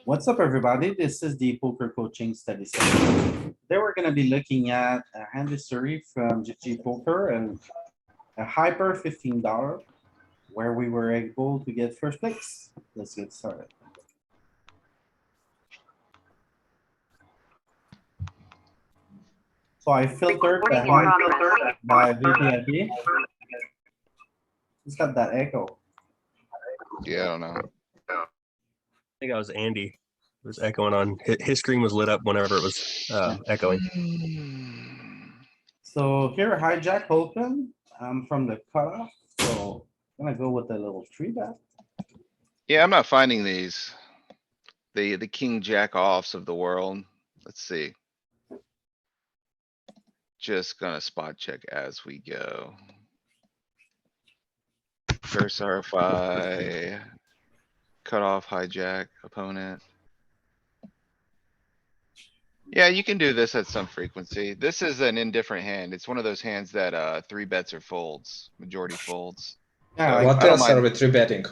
What's up, everybody? This is the poker coaching study session. Today we're gonna be looking at a hand history from GG Poker and a hyper $15 where we were able to get first place. Let's get started. So I filtered the hand by VPIP. It's got that echo. Yeah, I don't know. I think that was Andy. It was echoing on. His screen was lit up whenever it was echoing. So here hijack open. I'm from the cutoff, so I'm gonna go with a little three bet. Yeah, I'm not finding these. The king jack offs of the world. Let's see. Just gonna spot check as we go. First RFI. Cut off hijack opponent. Yeah, you can do this at some frequency. This is an indifferent hand. It's one of those hands that three bets or folds, majority folds. Yeah, So What I don't else are mind. we three betting?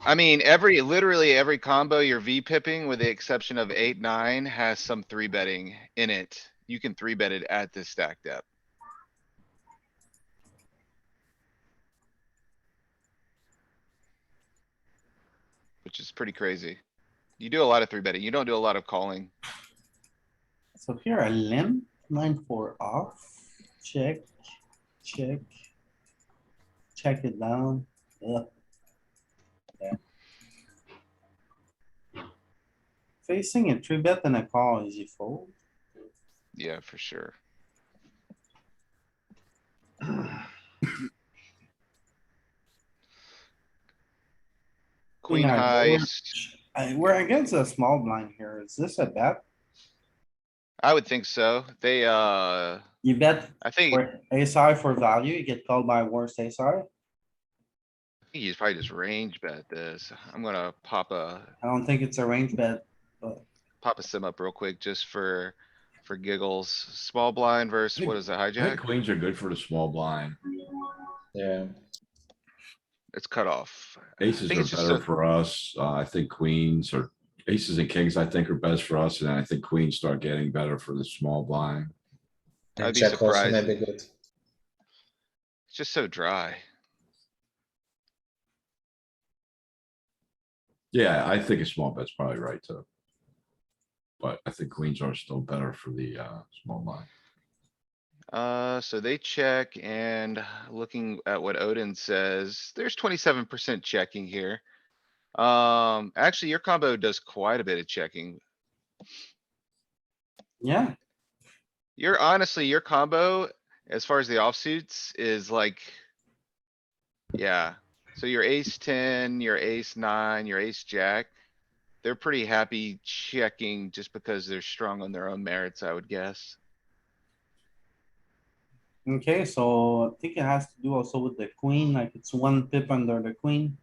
I mean, literally every combo you're V pipping with the exception of 8, 9 has some three betting in it. You can three bet it at this stack depth. Which is pretty crazy. You do a lot of three betting. You don't do a lot of calling. so here I limp 9-4 off, check, check. Check it down. Ugh. Yeah. Facing a three bet and a call, easy fold. Yeah, for sure. Queen Yeah, high, we're against a small blind here. Is this a bet? I would think so. You bet I think for ace high for value, you get called by worst ace high. he's probably just range bet this. I'm gonna I don't think it's a range bet, but pop a sim up real quick just for giggles. Small blind versus what is it, I think hijack? queens are good for the small blind. Yeah. It's cut off. I Aces think are it's just better a- for us. I think queens or aces and kings, I think are best for us. And then I think queens start getting better for the small blind. I'd And be check also surprised. maybe good. It's just so dry. Yeah, I think a small bet's probably right too. But I think queens are still better for the small blind. So they check and looking at what Odin says, there's 27% checking here. Actually, your combo does quite a bit of checking. yeah, Honestly, your combo, as far as the offsuits, is like. Yeah, so your ace 10, your ace 9, your ace jack. They're pretty happy checking just because they're strong on their own merits, I would guess. okay, so I think it has to do also with the queen, like it's one pip under the queen.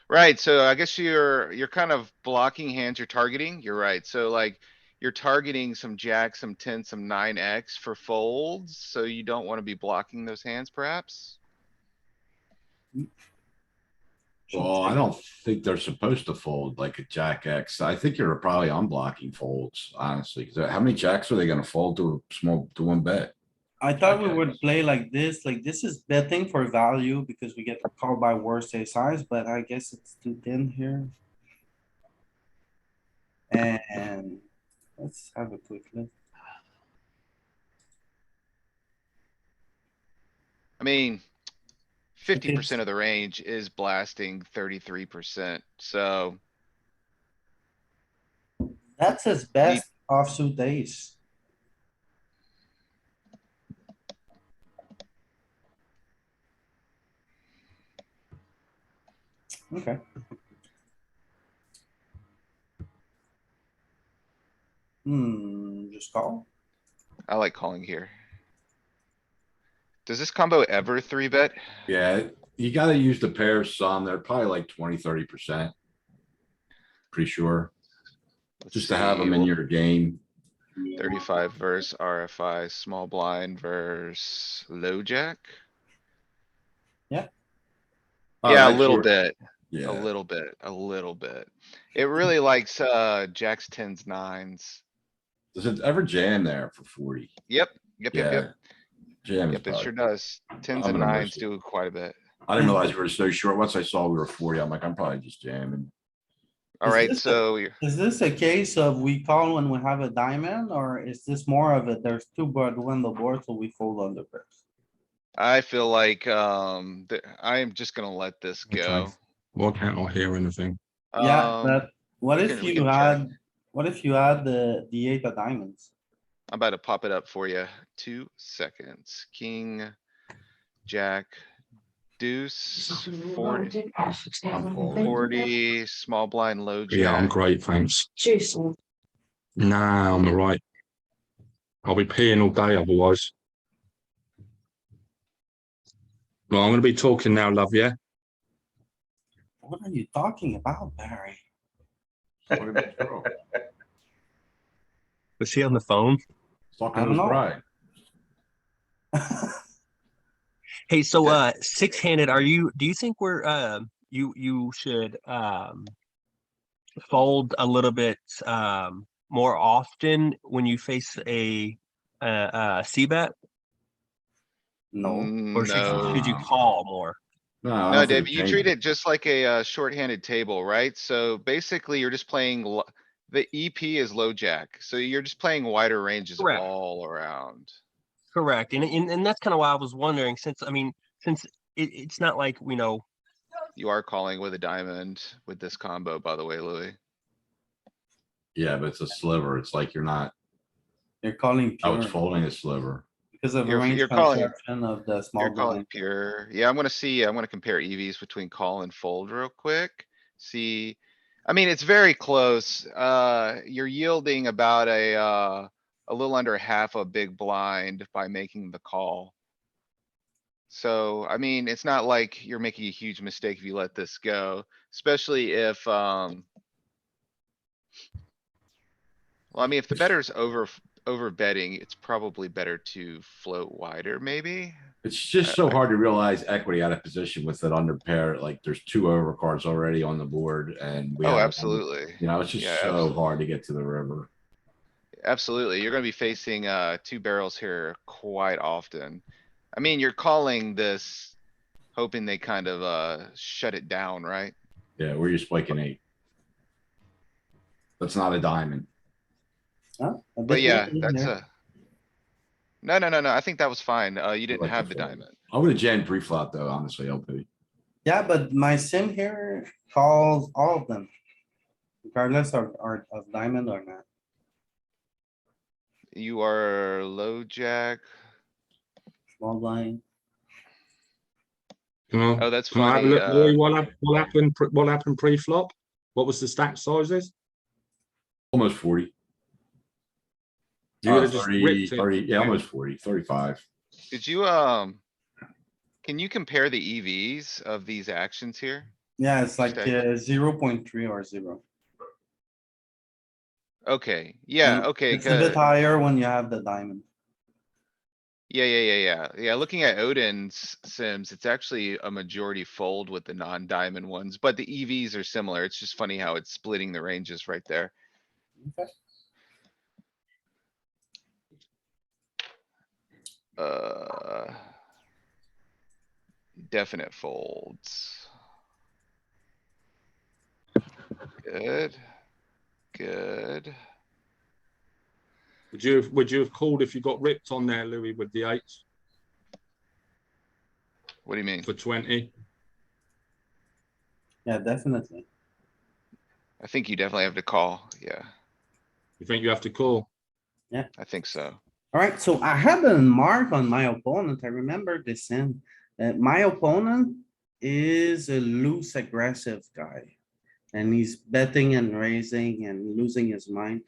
Right, so I guess you're kind of blocking hands you're targeting. You're right. So like. You're targeting some jack, some 10, some 9x for folds, so you don't wanna be blocking those hands perhaps? Well, I don't think they're supposed to fold like a jack X. I think you're probably unblocking folds, honestly. 'Cause how many jacks are they gonna fold to a small, to one bet? I thought we Okay. would play like this is betting for value because we get called by worst ace size, but I guess it's too thin here. And let's have a quick look. I mean. 50% It's- of the range is blasting 33%, so. That's his best offsuit ace. Okay. Just call. I like calling here. Does this combo ever three bet? Yeah, you gotta use the pairs some. They're probably like 20-30%. Pretty sure, Let's just to have see, them in well, your game. 35 versus RFI, small blind versus low jack. Oh, Yeah, a that's little your- bit. Yeah, A little bit, a little bit. It really likes, jacks, tens, nines. does it ever jam there for 40? Yep, yep, yep, yep. Yeah. Jam is Yep, it sure probably. does. Tens I'm and gonna nines risk it. do quite a bit. I didn't realize we were so short. Once I saw we were 40, I'm like, I'm probably just jamming. Alright, this a- so you're, Is this a case of we call when we have a diamond, or is this more of it, there's two bird win the board, so we fold on the pairs? I feel like, I am just gonna let this Okay. go. Why can't I hear anything? Yeah, but what we if can- we you can check. had the eight of diamonds? I'm about to pop it up for you. 2 seconds. King, jack, deuce, 40, I'm folding. 40, small blind, low Yeah, I'm jack. great, thanks. Nah, I'm alright. I'll be peeing all day otherwise. Well, I'm gonna be talking now, love, yeah? What are you talking about, Barry? Talking to his girl. Was he on the phone? Talking I to his don't know. bride. Hey, so Yeah. six-handed, do you think we're you should fold a little bit more often when you face a c-bet? No, Or should you No. call more? No, I No, don't think Dave, we you changed treat it. it just like a, shorthanded table, right? So basically you're just playing, the EP is low jack, so you're just playing wider ranges Correct. all around. Correct. And that's kind of why I was wondering, since it's not like, You are calling with a diamond with this combo, by the way, Louis. Yeah, but it's a sliver. It's like you're not, you're calling I was pure folding a sliver. because of You're range calling- construction of the small You're calling blind. pure. Yeah, I'm gonna compare EVs between call and fold real quick. See, I mean, it's very close. You're yielding about a little under half a big blind by making the call. So, I mean, it's not like you're making a huge mistake if you let this go, especially if, well, I mean, if the better's over betting, it's probably better to float wider, maybe? It's just so hard to realize equity out of position with that under pair. Like there's two overcards already on the board and we Oh, have, absolutely. you know, it's Yeah, just so hard to get to the river. Absolutely. You're gonna be facing, two barrels here quite often. I mean, you're calling this, hoping they kind of, shut it down, right? Yeah, we're just spiking 8. That's not a diamond. Huh? A But bit yeah, maybe that's there. a. No, no, no, no. I think that was fine. You didn't like to have the fold. diamond. I would have jammed pre-flop though, honestly, LP. Yeah, but my sim here calls all of them. Regardless of diamond or not. You are low jack. Small blind. Oh, that's Can I have a funny. look, Louis? What happened pre-flop? What was the stack sizes? Almost 40. You would have just 30, ripped it. 30, yeah, almost 40, 35. Did you, can you compare the EVs of these actions here? Yeah, it's like Stack. 0.3 or 0. Okay, yeah, And okay. it's a bit higher when you have the diamond. Yeah, looking at Odin's sims, it's actually a majority fold with the non-diamond ones, but the EVs are similar. It's just funny how it's splitting the ranges right there. Okay. Definite folds. Good. Good. Would you have called if you got ripped on there, Louis, with the 8s What do you mean? for 20? Yeah, definitely. I think you definitely have to call. Yeah, You think you have to call? I think so. Alright, so I have a mark on my opponent. I remember this in. My opponent is a loose aggressive guy. And he's betting and raising and losing his mind.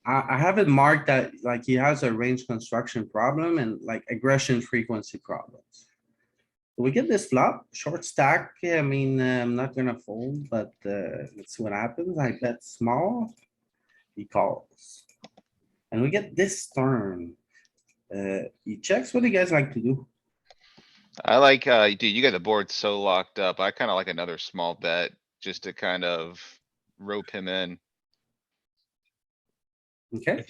I have it marked that like he has a range construction problem and like aggression frequency problems. We get this flop, short stack. I mean, I'm not gonna fold, but let's see what happens. I bet small. He calls. And we get this turn. He checks. What do you guys like to do? I like, dude, you got the board so locked up. I kinda like another small bet just to kind of rope him in. Okay, If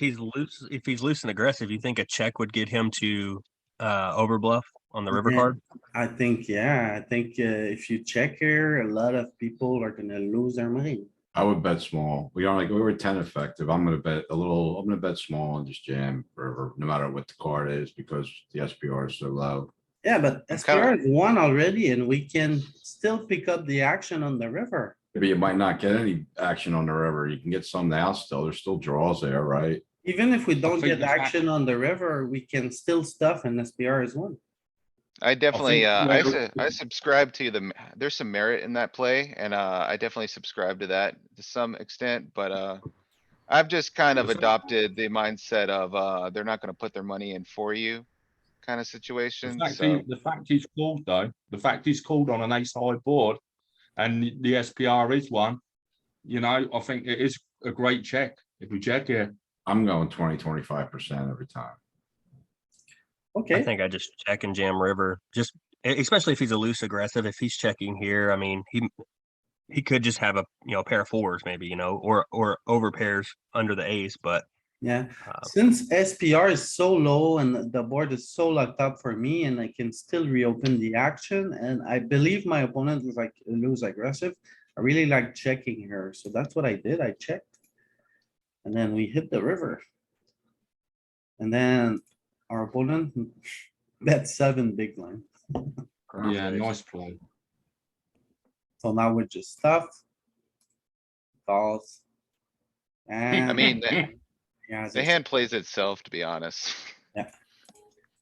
he's loose and aggressive, you think a check would get him to overbluff on the river Yeah. card? I think, yeah, I think if you check here, a lot of people are gonna lose their mind. I would bet small. We were 10 effective. I'm gonna bet a little, I'm gonna bet small and just jam river, no matter what the card is, because the SPR is so low. Yeah, but I'm SPR kinda- is one already and we can still pick up the action on the river. But you might not get any action on the river. You can get some now still. There's still draws there, right? Even if we don't think get the fact- action on the river, we can still stuff and SPR is one. I definitely, where- I subscribe to there's some merit in that play and, I definitely subscribe to that to some extent, but, I've just kind of The fact- adopted the mindset of, they're not gonna put their money in for you kind of The situation, fact, so. the fact he's called though, the fact he's called on an ace high board and the SPR is one, I think it is a great check if we check here. I'm going 20-25% every time. I Okay, think I just check and jam river, just especially if he's a loose aggressive. If he's checking here, I mean, he could just have a pair of fours maybe, or over pairs under the ace, but yeah. uh, Since SPR is so low and the board is so locked up for me and I can still reopen the action and I believe my opponent is like loose aggressive. I really like checking her, so that's what I did. I checked. And then we hit the river. And then our opponent bet 7 big line. Yeah, nice play. So now we're just stuffed. Calls. I And mean, yeah, the hand plays itself, to be honest. Yeah.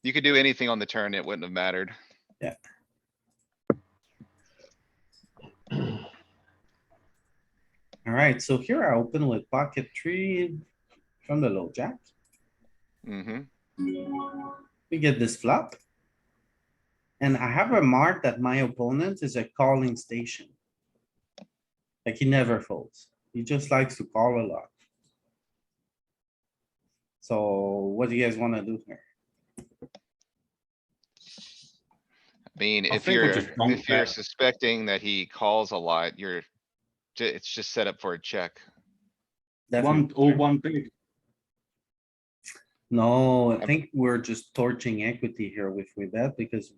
You could do anything on the turn, it wouldn't have mattered. alright, so here I open with pocket three from the low jack. Mm-hmm. We get this flop. And I have remarked that my opponent is a calling station. Like he never folds. He just likes to call a lot. So what do you guys wanna do here? I mean, I if think we'll you're, just donk if you're bet. suspecting that he calls a lot, it's just set up for a check. Definitely. One big. No, I think we're just torching equity here if we bet because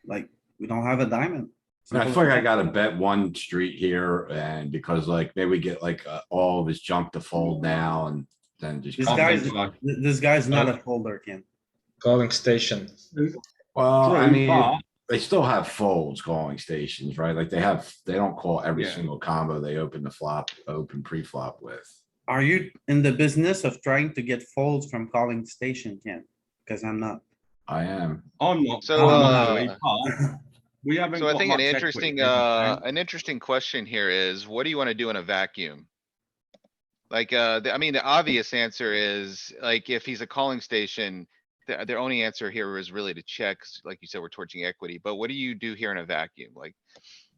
like, we don't have a diamond. I feel like I gotta bet one street here and because like maybe we get like all of his junk to fold now and then just. This I guy's, think so. this guy's not a folder, Ken. Calling station. Well, I True, mean, but- they still have folds calling stations, right? Like they don't call every Yeah. single combo they open pre-flop with. Are you in the business of trying to get folds from calling station, Ken? Cause I'm not. I am. I'm not. So, I'm not really, but we haven't. So I got think an much equity interesting, in this game. an interesting question here is, what do you wanna do in a vacuum? Like, I mean, the obvious answer is, like, if he's a calling station, the only answer here is really to check, 'cause like you said, we're torching equity, but what do you do here in a vacuum? Like,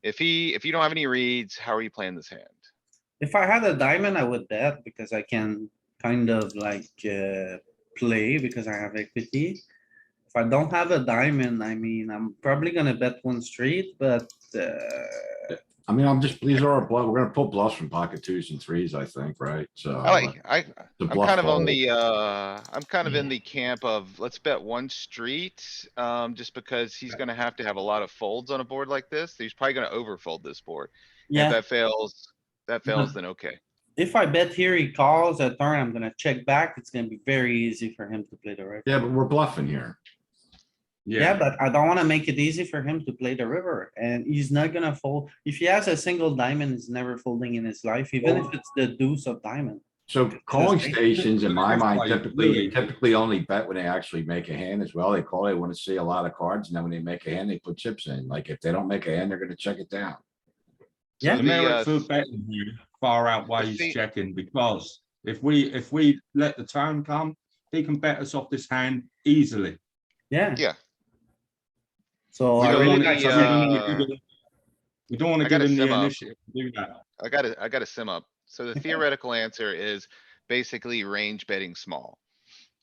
if you don't have any reads, how are you playing this hand? If I had a diamond, I would bet because I can kind of like, play because I have equity. If I don't have a diamond, I mean, I'm probably gonna bet one street, but, I mean, these are our bluff. We're gonna pull bluffs from pocket twos and threes, I think, right? So. I'm bluff kind of on fold. the, I'm kind of in the camp of, let's bet one street, just because he's gonna have to have a lot of folds on a board like this. He's probably gonna overfold this board. And if yeah, that fails, then okay. if I bet here, he calls a turn, I'm gonna check back. It's gonna be very easy for him to play the river. Yeah, but we're bluffing here. Yeah, but I don't wanna make it easy for him to play the river and he's not gonna fold. If he has a single diamond, he's never folding in his life, even if it's the deuce of diamond. So calling Just- stations in my mind Louis. typically only bet when they actually make a hand as well. They call, they wanna see a lot of cards and then when they make a hand, they put chips in. Like if they don't make a hand, they're gonna check it down. Yeah. The The, merit for betting here far outweighs the- checking because if we let the turn come, he can bet us off this hand easily. Yeah. Yeah. So We I don't really want like. the, we don't want I to give gotta him the sim up. initiative to do that. I gotta sim up. So the theoretical answer is basically range betting small.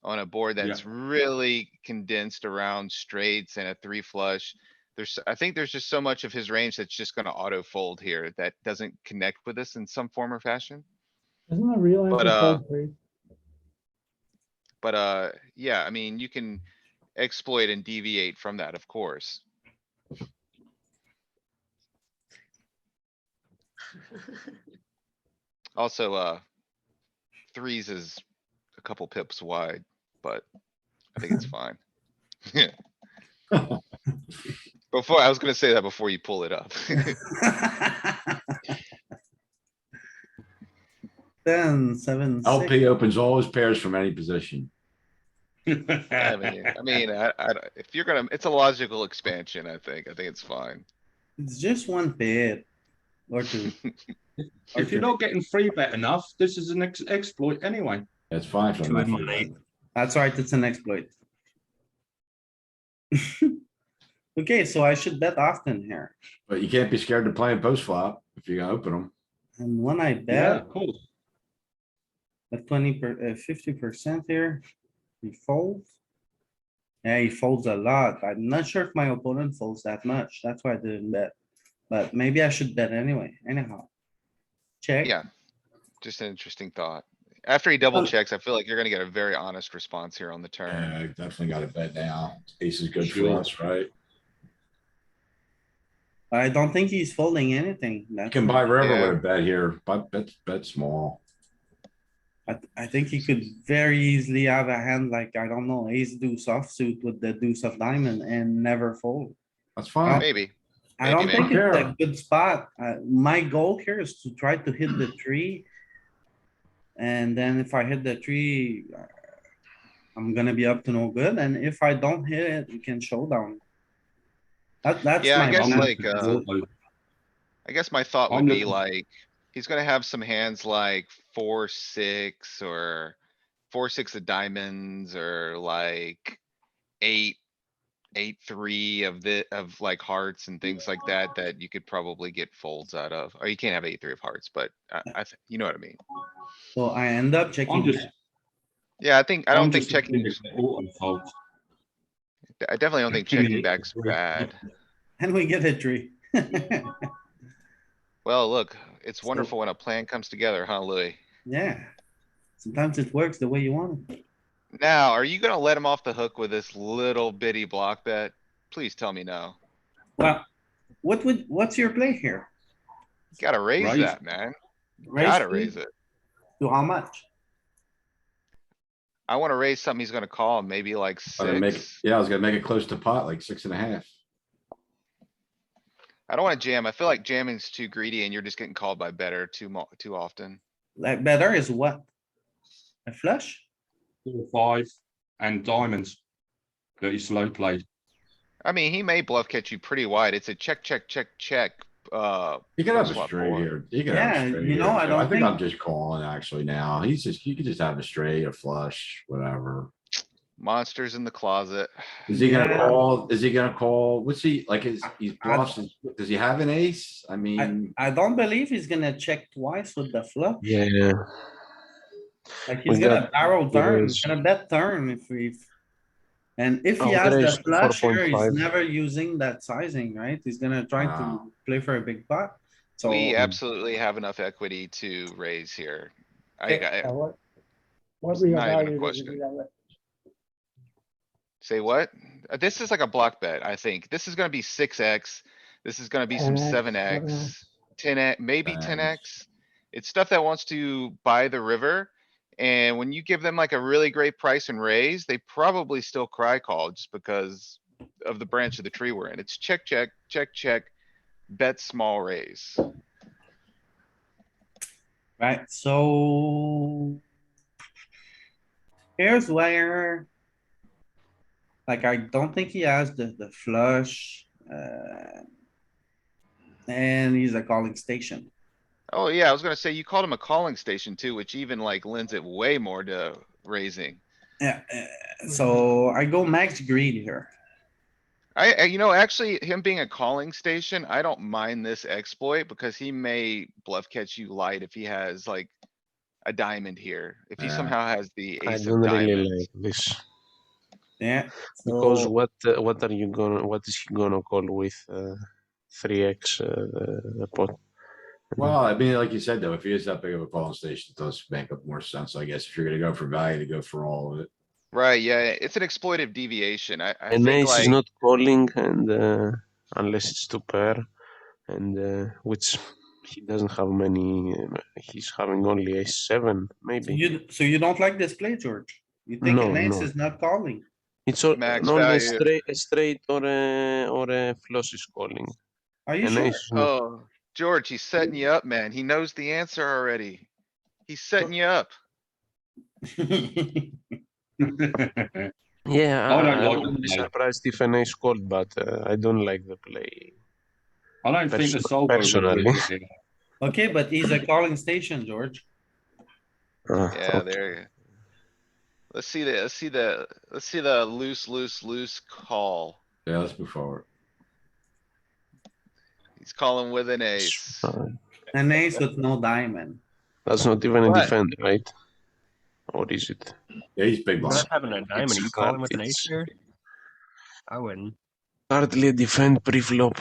on a board that's really condensed around straights and a three flush. I think there's just so much of his range that's just gonna auto fold here that doesn't connect with us in some form or fashion. Isn't a real But, answer fold three? But, yeah, I mean, you can exploit and deviate from that, of course. Also, threes is a couple pips wide, but I think it's fine. Before, I was gonna say that before you pull it up. 10, 7, 6. LP opens all his pairs from any position. If you're gonna, it's a logical expansion, I think. I think it's fine. It's just one pip or two. If you're not getting free bet enough, this is an exploit anyway. That's fine for Two me. of 'em and 8. That's right, it's an exploit. Okay, so I should bet often here. But you can't be scared to play in post flop if you're gonna open them. And when I Yeah, bet of course. at 50% here, he folds. Yeah, he folds a lot. I'm not sure if my opponent folds that much. That's why I didn't bet. But maybe I should bet anyway, anyhow. Check. Yeah. Just an interesting thought. After he double checks, I feel like you're gonna get a very honest response here on the turn. Yeah, definitely got to bet now. Ace is good for Sure. us, right? I don't think he's folding anything. You That's can for- buy river Yeah. with a bet here, but bet small. I think he could very easily have a hand like, I don't know, ace deuce offsuit with the deuce of diamond and never fold. That's fine. Maybe. I don't Maybe, think it's a maybe. good spot. My goal here is to try to hit the tree. And then if I hit the tree, I'm gonna be up to no good. And if I don't hit it, we can showdown. That's Yeah, I my guess plan. like, I guess my thought would I'm be looking- like, he's gonna have some hands like 4-6 or 4-6 of diamonds or like 8-3 of like hearts and things like that, that you could probably get folds out of. Or you can't have 8-3 of hearts, but you know what I mean? So I end up I'm checking. just, back. Yeah, I don't I'm think just checking, thinking that auto folds. I definitely don't think checking back's bad. And we get a tree. Well, look, it's So- wonderful when a plan comes together, huh, Louis? Yeah. Sometimes it works the way you want it. Now, are you gonna let him off the hook with this little bitty block bet? Please tell me no. Well, what's your play here? Gotta raise Raise. that, man. Raise Gotta to- raise it. To how much? I wanna raise something he's gonna call, maybe like Gonna make, 6. yeah, I was gonna make it close to pot, like 6.5. I don't wanna jam. I feel like jamming's too greedy and you're just getting called by better too often. Like better is what? A flush? 4-5 and diamonds that he slow played. I mean, he may bluff catch you pretty wide. It's a check, check, check, check. You can have a post-flop straight board. here. You can have Yeah, a straight you here. know, I too. don't I think I'm think- just calling actually now. You could just have a straight, a flush, whatever. Monsters in the closet. Is he gonna Yeah. call? Is he gonna call? What's he like? He's I- bluffs. Does he have an ace? I mean, I don't believe he's gonna check twice with the flush. Yeah, Like he's we gonna got- barrel turn, he's is- gonna bet turn if we. And if he Oh, has there the is flush here, he's 4.5. never using that sizing, right? He's gonna try to Wow. play for a big pot. So We absolutely have enough equity to raise here. What It's real not even a value does it question. do that with? Say what? This is like a block bet, I think. This is gonna be 6x. This is gonna be some 10x, 7x, 10x, maybe Thanks. 10x. It's stuff that wants to buy the river. And when you give them like a really great price and raise, they probably still cry call just because of the branch of the tree we're in. It's check, check, check, check, bet small raise. Right, so. Here's where. Like, I don't think he has the flush, and he's a calling station. Oh, yeah, I was gonna say, you called him a calling station too, which even like lends it way more to raising. Yeah, so I go max greed here. Actually, him being a calling station, I don't mind this exploit because he may bluff catch you light if he has like. a diamond here. If he Yeah. somehow has the I ace don't of really diamonds. like this Yeah. because So what are you gonna what is he gonna call with 3x the pot? Well, I mean, like you said, though, if he is that big of a calling station, it does make up more sense, I guess, if you're gonna go for value, to go for all of it. Right, yeah, it's an exploitive deviation. I An think ace is like, not calling and unless it's two pair and which he doesn't have many. He's having only ace 7 maybe. so you don't like this play, George? You think No, an ace no. is not calling? It's all, max only value. a straight or a flush is calling. Are you An sure? ace is not. Oh, George, he's setting you up, man. He knows the answer already. He's setting you up. Yeah, I don't I like the wouldn't be play. surprised if an ace called, but I don't like the play. I don't think the solver was Personally. really here. Okay, but he's a calling station, George. Yeah, Okay. there you go. Let's see the loose call. Yeah, let's move forward. He's calling with an ace. An ace with no diamond. That's not even a What? defend, right? Or is it? Yeah, he's big blind. Not having a diamond, It's are you calling with an hard, ace it's- here? I wouldn't. Hardly a defend pre-flop.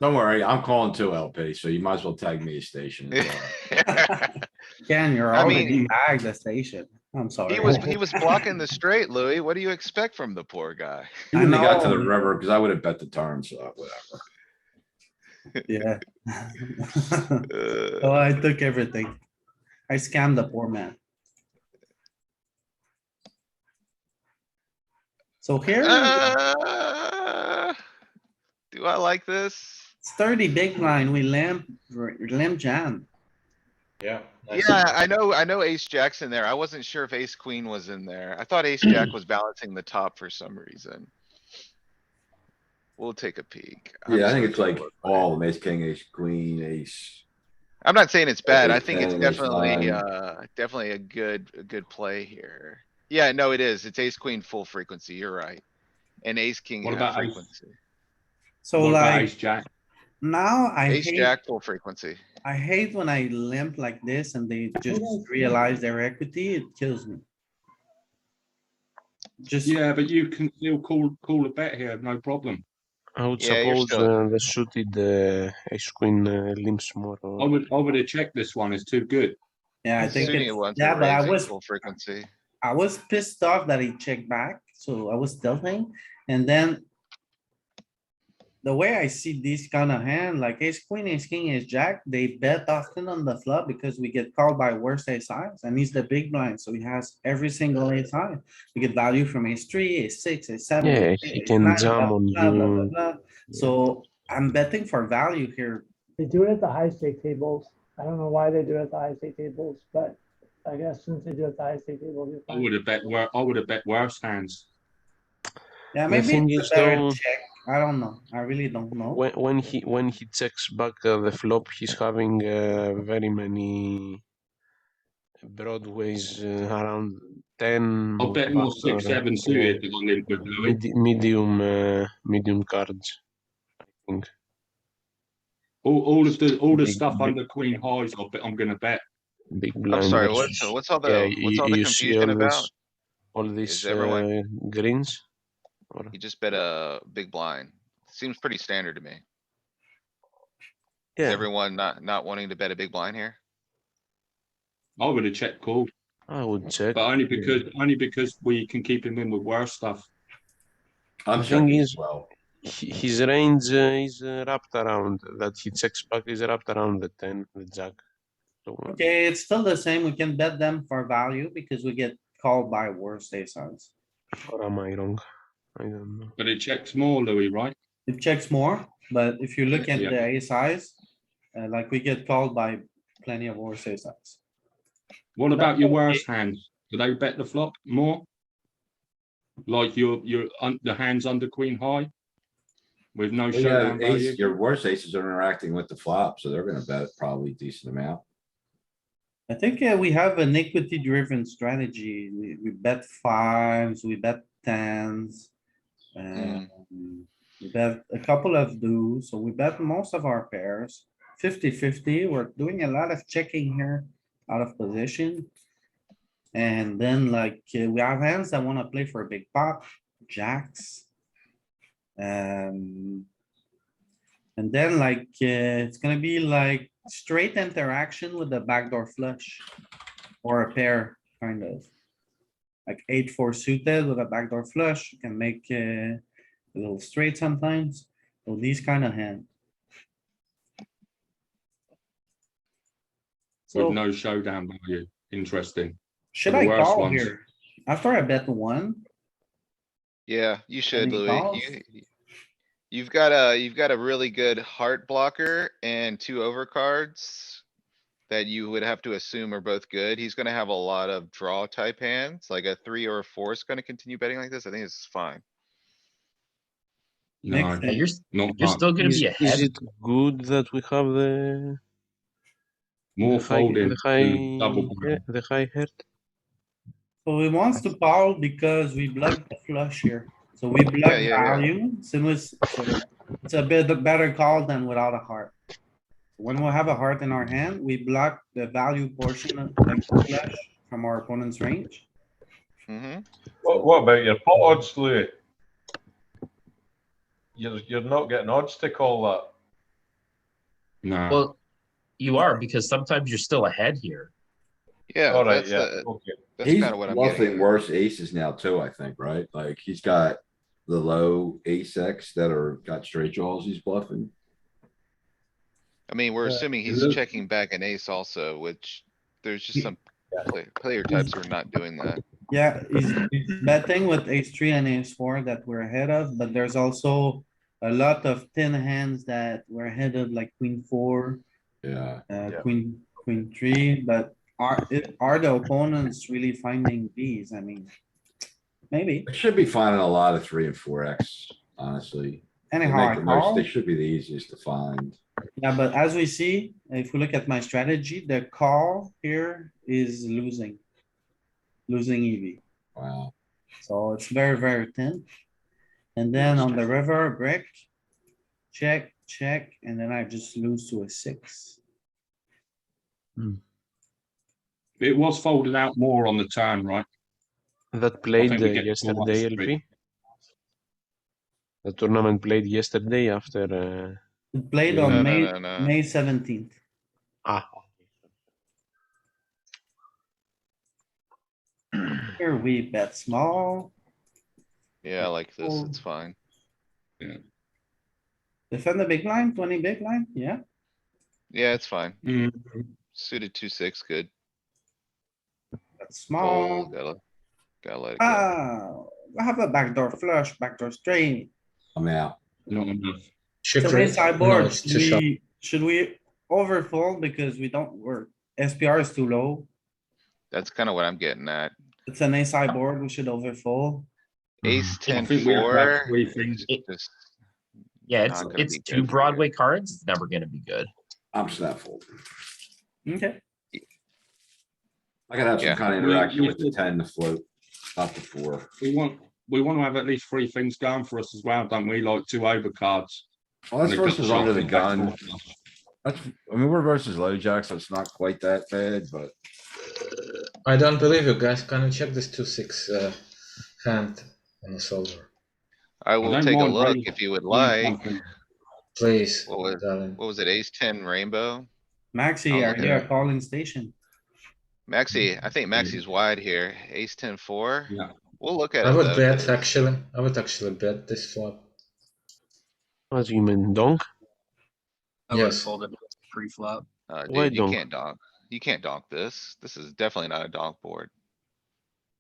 Don't worry, I'm calling too, LP, so you might as well tag me a station as well. Ken, you're I mean- already bagged the station. I'm sorry. He was blocking the straight, Louis. What do you expect from the poor guy? He really got to the know. river, because I would have bet the turn, so whatever. Yeah. Uh, Oh, I took everything. I scammed the poor man. So here, Do I like this? it's 30 big blind, we limp jam. Yeah. nice. Yeah, I know ace jack's in there. I wasn't sure if ace queen was in there. I thought ace jack was balancing the top for some reason. We'll take a peek. I'm Yeah, I just think gonna it's take a like look. all of them, ace, king, ace, queen, ace. I'm not saying it's bad. I ace think it's 10, ace definitely, 9. definitely a good play here. Yeah, no, it is. It's ace queen full frequency. You're right. And ace king What half about ace? frequency. So What about like, ace jack? now I Ace hate, jack full frequency. I hate when I limp like this and they just realize their equity, it kills me. Just, Yeah, but you can still call a bet here, no problem. I would Yeah, you're suppose still- the suited ace queen limps more. I would have checked this one, it's too good. yeah, I think Suiting it's, it once yeah, and but raising full frequency. I was pissed off that he checked back, so I was tilting, and then. The way I see these kind of hand, like ace queen, ace king, ace jack, they bet often on the flop because we get called by worst ace size, and he's the big blind, so he has every single ace high. We get value from ace 3, ace 6, ace 7. Yeah, ace he 8, can 9, jam blah, on blah, blah, blah, you. blah. So I'm betting for value here. They do it at the high stake tables. I don't know why they do it at the high stake tables, but I guess since they do it at the high stake tables, you're I fine. would have bet worse hands. Yeah, The maybe thing it's is a better though- check. I don't know. I really don't know. When he checks back the flop, he's having very many broadways around 10. I'll bet more but, 6-7 suited than I limp with Louis. medium cards. I think. All the Big- stuff big- under queen highs, I'm gonna bet. Big I'm blind. sorry, versus- what's all yeah, the you see confusion all about? this, all these Is everyone- greens. Or, You just bet a big blind. Seems pretty standard to me. Is yeah, everyone not wanting to bet a big blind here? I would have checked called, I would check. but only because we can keep him in with worse stuff. I'm The thing checking as is- well. His range is wrapped around that he checks back is wrapped around the 10, the jack. So, Okay, it's still the same. We can bet them for value because we get called by worst ace size. or am I wrong? I don't know. But it checks more, Louis, right? It checks more, but if you look at Yeah. the ace size, like we get called by plenty of worse ace size. What about your worst hands? Do they bet the flop more? Like the hands under queen high? With no Well, showdown yeah, value? ace, your worst aces are interacting with the flop, so they're gonna bet probably a decent amount. I think we have an equity driven strategy. We bet fives, we bet tens. And we bet a couple of deuce, so we bet most of our pairs. 50-50. We're doing a lot of checking here. out of position. And then like, we have hands that wanna play for a big pot, jacks. And then like, it's gonna be like straight interaction with the backdoor flush. Or a pair, kind of. Like 8-4 suited with a backdoor flush, you can make a little straight sometimes. So these kind of hand. With So no showdown value. Interesting. should the I worst call ones. here? After I bet one, Yeah, you should, Any Louis. calls? You've got a really good heart blocker and two overcards. That you would have to assume are both good. He's gonna have a lot of draw type hands, like a 3 or a 4 is gonna continue betting like this. I think this is fine. No, Makes Yeah, you're not you're much. still gonna be Is ahead. it good that we have the More folding the to double barrel. the high heart? so he wants to call because we block the flush here. So we block Yeah, yeah, yeah. value, so it's a bit better call than without a heart. When we have a heart in our hand, we block the value portion of like the flush from our opponent's range. Mm-hmm. What about your pot odds, Louis? You're not getting odds to call that. No. Well, you are because sometimes you're still ahead here. Yeah, Alright, that's yeah, the, okay. that's He's kinda what I'm getting bluffing at. worse aces now too, I think, right? Like he's got the low ace X that are got straight draws he's bluffing. I mean, we're Yeah. assuming he's checking back an ace also, which there's just some player types who are not doing that. Yeah, he's betting with ace 3 and ace 4 that we're ahead of, but there's also a lot of thin hands that we're ahead of, like queen 4, Yeah. Yeah. queen 3, but are the opponents really finding these? I mean, maybe. They should be finding a lot of 3 and 4X, honestly. They Anyhow, make I the most, they call. should be the easiest to find. Yeah, but as we see, if we look at my strategy, the call here is losing. Losing EV. Wow. So it's very, very thin. And then on the river brick. Check, check, and then I just lose to a 6. It was folded out more on the turn, right? That played think we get yesterday, full-on straight. LP. The tournament played yesterday after. It played No, on no. May 17th. Ah, Here we bet small, Yeah, I like this. It's fine. defend the big line, 20 big line, yeah, Yeah, it's fine. Mm. Suited 2-6, good. bet small. Fold, gotta let it go. I have a backdoor flush, backdoor straight. I'm out. Not enough. It's an ace high board. Should we overfold because we're SPR is too low? That's kinda what I'm getting at. It's an ace high board, we should overfold. Ace I 10 think we have to have 4. 3 things. Just Yeah, not gonna it's be two good for Broadway you. cards. It's never gonna be good. I'm snap folding. Okay, I gotta have some Yeah. kind of We- interaction we with the should- 10 to float, not the 4. We want to have at least 3 things going for us as well, don't we? Like 2 overcards. Well, that's And a good versus shot under the with backdoor gun. flush. That's, I mean, we're versus low jack, so it's not quite that bad, but I don't believe you guys. Can you check this 2-6 hand on the solver? I will don't take a mind look raising- if you would doing like. something. Please, What darling. was it? Ace 10 rainbow? Maxi, I'll are look you at a calling station? Maxi, I think Maxi's wide here. Ace 10 4. Yeah. We'll look at I it would though. bet 'cause actually. I would actually bet this flop. what do you mean, donk? I would have Yes. folded pre-flop. Why Dude, you donk? can't donk. You can't donk this. This is definitely not a donk board.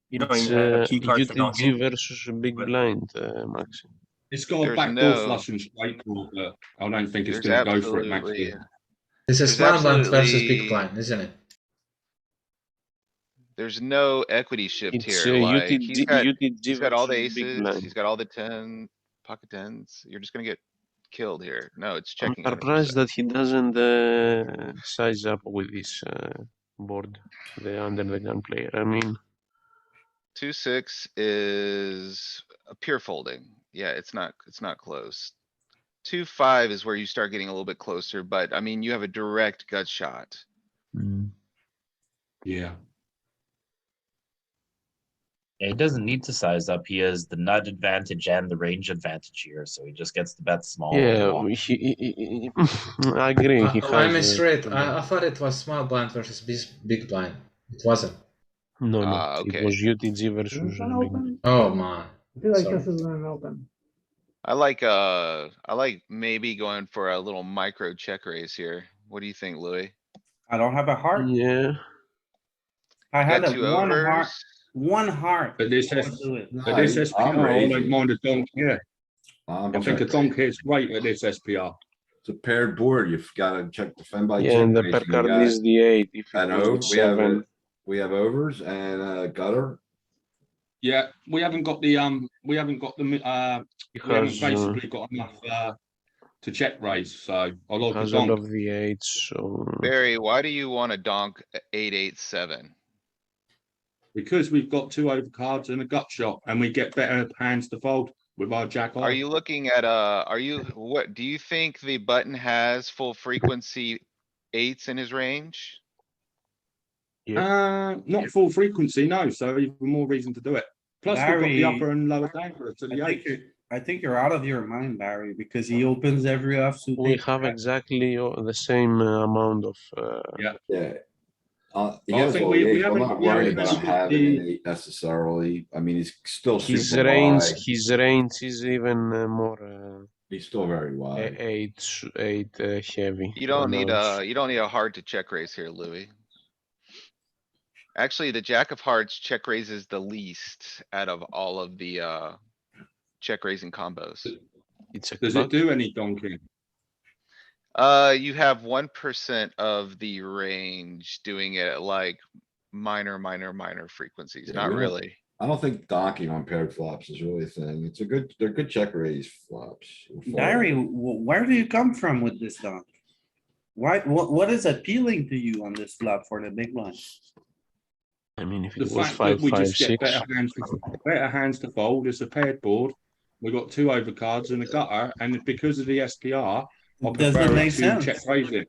You don't It's even have key cards for UTG donking. versus big blind, Maxi. It's got a There's backdoor no- flush and straight draw, but I don't think it's There's going to go for it, absolutely, Maxi. This is There's small blind versus absolutely- big blind, isn't it? there's no equity shift It's here. Like, UTG he's got all the versus big aces, blind. he's got all the 10 pocket tens. You're just gonna get killed here. No, it's I'm checking. surprised 100%. that he doesn't size up with this board, the under the gun player. I mean, 2-6 is a pure folding. Yeah, it's not close. 2-5 is where you start getting a little bit closer, but I mean, you have a direct gut shot. Yeah. Yeah, he doesn't need to size up. He has the nut advantage and the range advantage here, so he just gets to bet small. Yeah, I agree. He I has. misread. I thought it was small blind versus big blind. It wasn't. No, it Okay. was UTG Is versus this an big. open? Oh man. I feel like Sorry. this is an open. I like maybe going for a little micro check raise here. What do you think, Louis? I don't have a heart. Yeah, I You had got a two one heart, overs. one heart. But this I has, would do it. but this SPR, I'm I don't raising. mind a donk here. I'm I think a checking. donk here is great at this SPR. It's a paired board. You've gotta check defend by yeah, check. and the raising. per You card got is the 8. If it an was over, the 7, we have overs and a gutter. Yeah, we haven't got the we haven't because basically got enough to check raise. So I like a has all donk. of the 8s. So Barry, why do you want to donk 8-8-7? Because we've got 2 overcards and a gut shot, and we get better hands to fold with our jack Are eye. you looking at, what, do you think the button has full frequency eights in his range? Not full frequency, no. So even more reason to do it. Plus, we've got the Barry, upper and lower dangler to the eight. I think you're out of your mind, Barry, because he opens every offsuit. we ace, have right? exactly the same amount of. Yeah. He I has think all we the eights. I'm haven't- not we worried haven't about really got having the- an eight necessarily. I mean, he's still His super range, wide. is even more He's still very wide. 8 heavy. You don't than need ours. you don't need a heart to check raise here, Louis. Actually, the jack of hearts check raises the least out of all of the, check raising combos. It's a Does it do any donking? You have 1% of the range doing it at like minor frequencies, Yeah, not we don't- really. I don't think donking on paired flops is really a thing. They're good check raise flops. Barry, where do you come from with this donk? Why, what is appealing to you on this flop for the big blind? I mean, if The it was fact 5, that we 5, just get 6. better hands to fold. It's a paired board. We got 2 overcards and a gutter, and because of the SPR, I Doesn't prefer make it to sense. check raise it.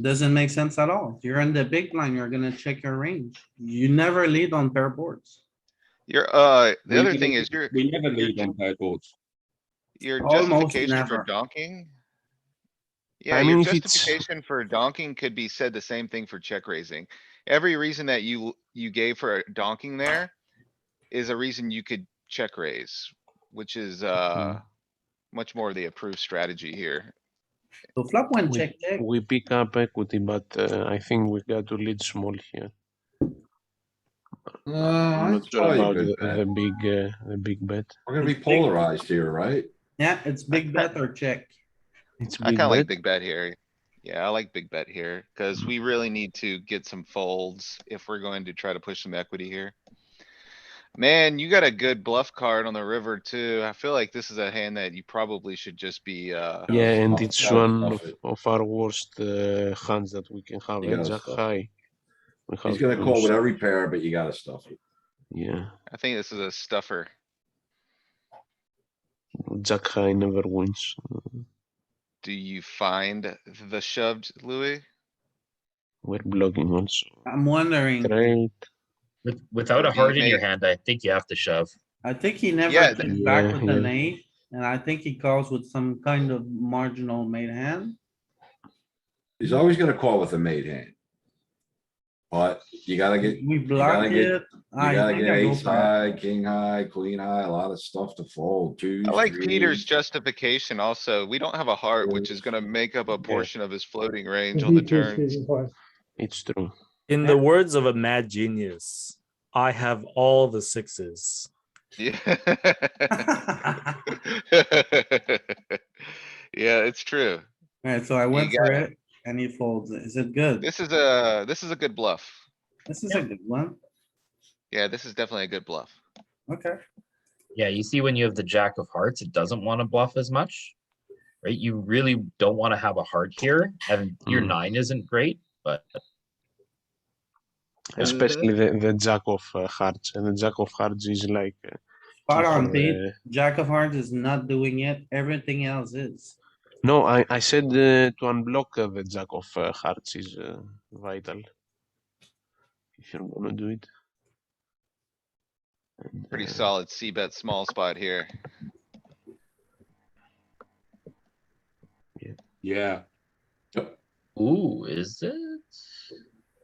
Doesn't make sense at all. You're in the big blind, you're gonna check your range. You never lead on pair boards. The other thing is We never lead on paired boards. your Almost justification for never. donking. Yeah, I your mean, if it's justification for donking could be said the same thing for check raising. Every reason that you gave for donking there is a reason you could check raise, which is, much more of the approved strategy here. So flop one we, check, check. we pick up equity, but I think we got to lead small here. I'm not It's sure probably a about good bet. the big bet. We're gonna be It's big. polarized here, right? Yeah, it's big bet or check. It's I big kinda like bet. big bet here. Yeah, I like big bet here, cuz we really need to get some folds if we're going to try to push some equity here. Man, you got a good bluff card on the river too. I feel like this is a hand that you probably should just be, Yeah, and stuff- it's gotta one stuff it. of our worst hands that we can have. You gotta Jack stuff it. high. We have He's gonna to call with stuff- every pair, but you gotta stuff it. Yeah, I think this is a stuffer. Jack high never wins. Do you find the shoved, Louis? We're blocking also. I'm wondering, Great. Without Or a do you heart in your make- hand, I think you have to shove. I think he never Yeah, checks back Yeah, with an yeah. eight, and I think he calls with some kind of marginal made hand. He's always gonna call with a made hand. But you gotta get, We you block gotta get, it. you I gotta think get I go ace for it. high, king high, queen high, a lot of stuff to fold, twos. I like Peter's threes. justification also. We don't have a heart, which is gonna make up a portion of his floating range on the turns. It's true. In the words of a mad genius, I have all the sixes. Yeah. Yeah, it's true. Alright, so I went for got it and he folds. Is it good? This is a good bluff. This is a good one. Yeah, this is definitely a good bluff. Okay. Yeah, you see when you have the jack of hearts, it doesn't want to bluff as much, right? You really don't want to have a heart here, and your 9 isn't great, but Especially the jack of hearts. And the jack of hearts is like Spot on, for, Pete. Jack of hearts is not doing it. Everything else is. no, I said to unblock the jack of hearts is vital. if you're gonna do it. And, Pretty solid C-bet small spot here. Yeah. Ooh, is it?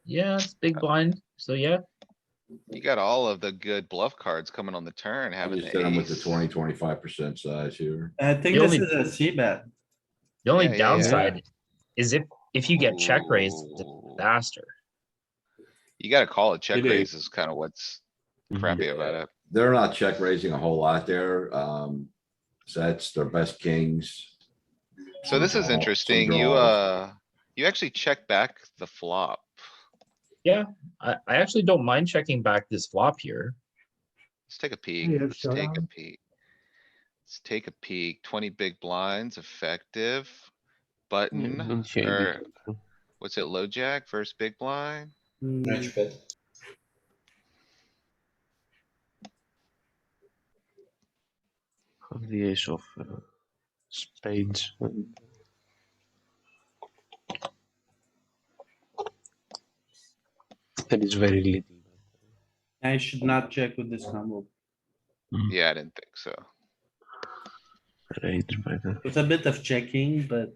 Yeah, it's big blind. So yeah, You got all of the good bluff cards coming on the turn, I having just the did them with the ace. 20-25% size here. I think The this only- is a C bet. the only Yeah, yeah, yeah. downside is if you get check raised, it's a Ooh. disaster. You gotta call it check It is. raise is kind of what's crappy about it. They're not check raising a whole lot there. Sets, their best kings. So this is Some interesting. draws. You actually check back the flop. Yeah, I actually don't mind checking back this flop here. Let's take a peek. Yeah, Let's take a showdown. peek. Let's take a peek. 20 big blinds, effective. Button, don't hate or it. what's it, low jack versus big blind? Match bet. Have the ace of spades. That is very little. I should not check with this combo. Yeah, I didn't think so. Right, but It's a bit of checking, but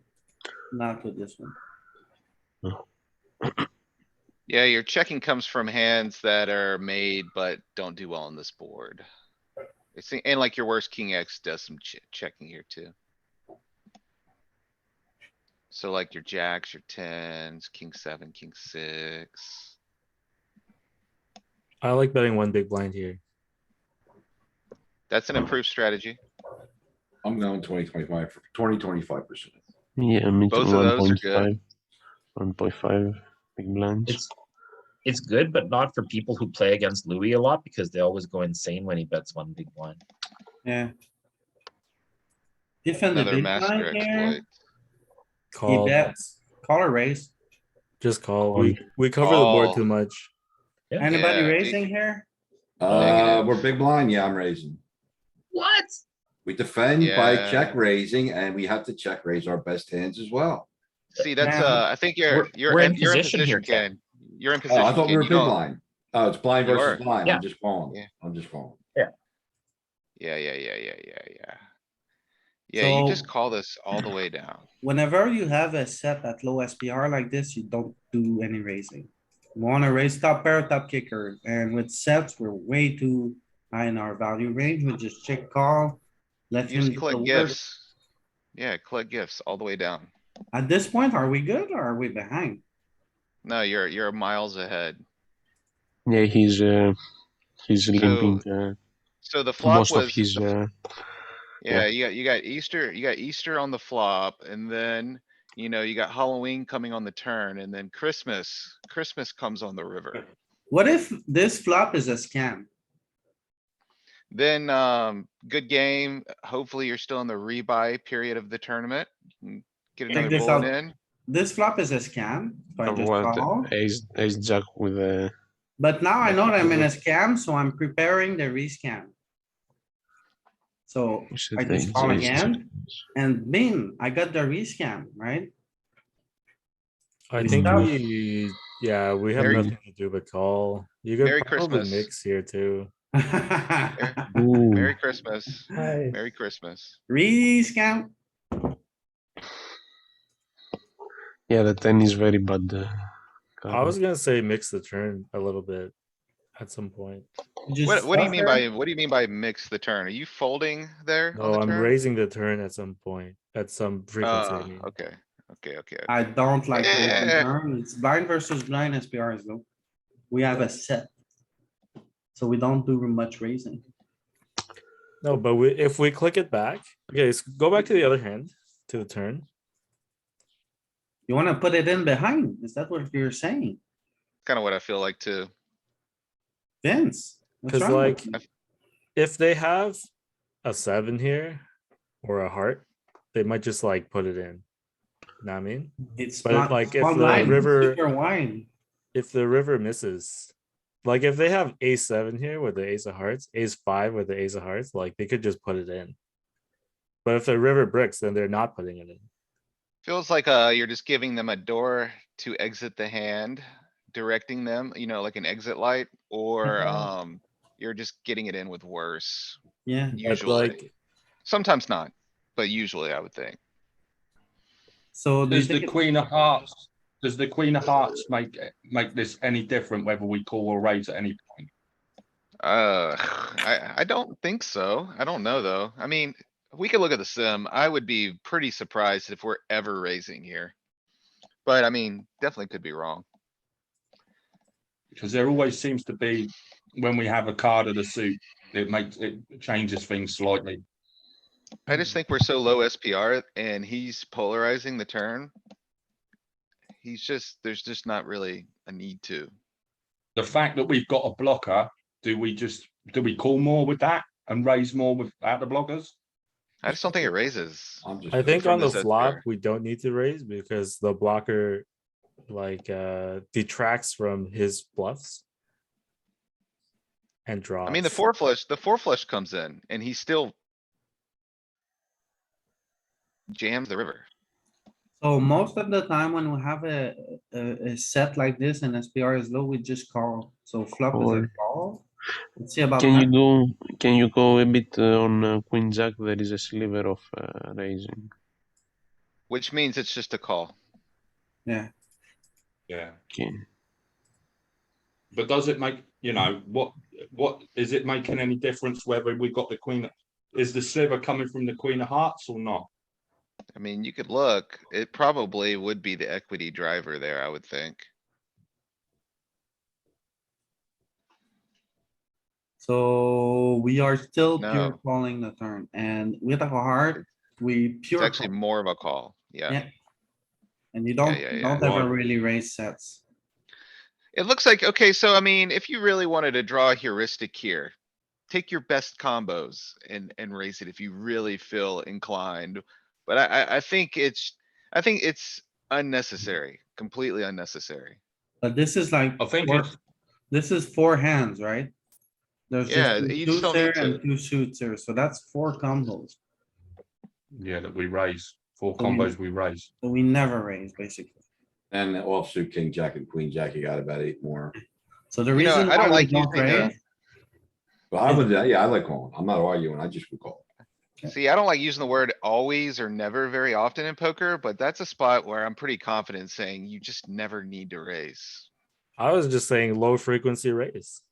not with this one. Yeah, your checking comes from hands that are made but don't do well on this board. It's, and like your worst king X does some checking here too. So like your jacks, your tens, king seven, king six. I like betting one big blind here. That's an improved strategy. I'm going 20-25%. yeah, me too. Both of those are good. 1.5 big blinds. It's good, but not for people who play against Louis a lot because they always go insane when he bets one big blind. Yeah. Defend the Another big master blind here. exploit. He Call. bets, call or raise. Just call. We cover the board too much. Yeah. Anybody Yeah, raising here? Negative. We're big blind. Yeah, I'm raising. What? We defend by Yeah. check raising and we have to check raise our best hands as well. See, that's, Man, I think we're you're in in position here, Ken. You're in Oh, position. I thought we Ken. were You big don't- blind. Oh, it's blind You versus are. blind. Yeah. I'm just calling. Yeah. I'm just calling. Yeah, yeah. Yeah, you just So- call this all the way down. Whenever you have a set at low SPR like this, you don't do any raising. You wanna raise top pair, top kicker, and with sets, we're way too high in our value range. We just check call. Let You him just do the collect work. gifts. Yeah, collect gifts all the way down. At this point, are we good or are we behind? No, you're miles ahead. Yeah, he's limping So the flop most of was, his. yeah, you got Easter on the flop, and then, you know, you got Halloween coming on the turn, and then Christmas comes on the river. What if this flop is a scam? Then, good game. Hopefully you're still in the rebuy period of the tournament. You can get Check another this bullet out. in. This flop is a scam. If I just What call. ace jack with a But now I know that I'm in a scam, so I'm preparing the rescam. So I just call again and bing, I got the rescam, right? I We think stop. we have Merry- nothing to do but call. You Merry could probably Christmas. mix here too. Ooh. Merry Christmas. Hi. Merry Christmas. Rescam. Yeah, the 10 is very bad. I was gonna say mix the turn a little bit at some point. Just What do you mean suffer. what do you mean by mix the turn? Are you folding there on No, the I'm turn? raising the turn at some point, at some frequency. I mean. Okay, okay. I don't like raising Yeah. turn. It's blind versus blind SPRs though. We have a set. So we don't do much raising. No, but if we click it back, okay, so go back to the other hand, to the turn. You wanna put it in behind? Is that what you're saying? Kinda what I feel like too. Vince? what's Cause wrong with like, you? if they have a 7 here or a heart, they might just like put it in. Know what I mean? It's but not like, if small the blind, river- super wide. If the river misses, like if they have ace 7 here with the ace of hearts, ace 5 with the ace of hearts, like they could just put it in. But if the river bricks, then they're not putting it in. Feels like, you're just giving them a door to exit the hand. directing them, like an exit light, or, Yeah. you're just getting it in with worse. Yeah, But Usually, like, sometimes not, but usually I would think. so do you Does the think, Queen of Hearts, does the Queen of Hearts make this any different whether we call or raise at any point? I don't think so. I don't know, though. I mean, we could look at the sim. I would be pretty surprised if we're ever raising here. But I mean, definitely could be wrong. Because there always seems to be, when we have a card of the suit, it changes things slightly. I just think we're so low SPR and he's polarizing the turn. There's just not really a need to. The fact that we've got a blocker, do we call more with that and raise more without the blockers? I just don't think it raises. I'm just. I think from on the this flop, SPR. we don't need to raise because the blocker like detracts from his bluffs and draws. I mean, the four flush comes in and he still jams the river. so most of the time when we have a set like this and SPR is low, we just call. So flop is a call. Let's see about that. Can you go a bit on Queen Jack? There is a sliver of raising. Which means it's just a call. Yeah, Yeah. Okay. But does it make, what is it making any difference whether we got the Queen? Is the sliver coming from the Queen of Hearts or not? I mean, you could look, it probably would be the equity driver there, I would think. so we are still pure No. calling the turn and with a heart, we It's pure actually call. more of a call. Yeah. Yeah. And you don't yeah. ever Right. really raise sets. It looks like, okay, so I mean, if you really wanted to draw a heuristic here, take your best combos and raise it if you really feel inclined. But I think it's unnecessary, completely unnecessary. But this is like, I think four- it's, this is four hands, right? There's Yeah, just you two just don't there need and to. two suits here, so that's four combos. yeah, that we raise. 4 So we- combos we raise. So we never raise basically. And the offsuit king, jack and queen, jack, you got about 8 more. So the You know, reason I don't why we like don't using, raise, But I would, yeah, I like calling. I'm not arguing. I just would call. see, I don't like using the word always or never very often in poker, but that's a spot where I'm pretty confident saying you just never need to raise. I was just saying low frequency raise.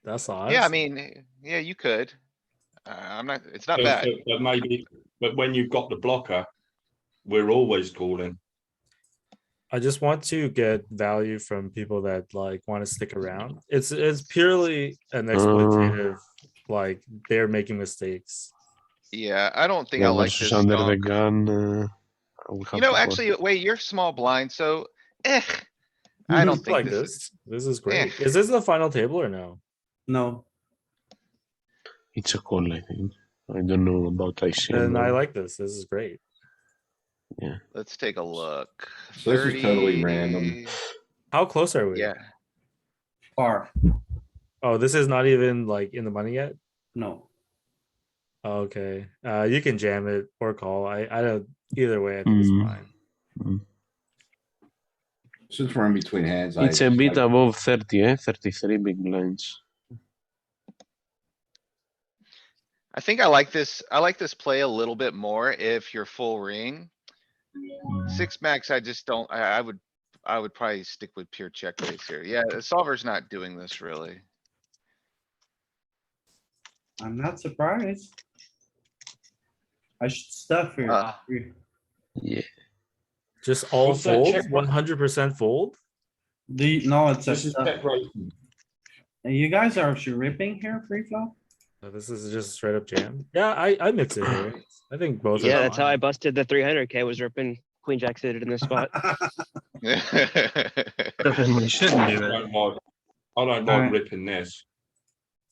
That's all. Yeah, I mean, yeah, you could. It's not bad. But maybe, but when you've got the blocker, we're always calling. I just want to get value from people that like want to stick around. It's purely an exploitative, like they're making mistakes. Yeah, I don't think I Yeah, like versus this under the donk. gun. We have to call. Actually, wait, you're small blind, so, I I don't think like this this. is. This is great. Is this the final table or no? no, It's a call, I think. I don't know about IC. And I like this. This is great. Let's take a look. So this is totally random. 30. How close are we? Yeah, far, Oh, this is not even like in the money yet. no. Okay. You can jam it or call. I don't. Either way, I think it's fine. Since we're in between hands. It's a bit above 30, 33 big blinds. I think I like this. I like this play a little bit more if you're full ring. 6 max, I just don't, I would probably stick with pure check raise here. Yeah, the solver's not doing this really. I'm not surprised. I should stuff here. Yeah. Just all What's that fold. check? 100% fold. No, it's a This is stuff. check raising. And you guys are ripping here free flop? This is just straight up jam. Yeah, I mix it here. I think both. Yeah, are that's how I fine. busted the 300K, was ripping queen jack suited in this spot. Definitely shouldn't do it. I don't like Alright. ripping this.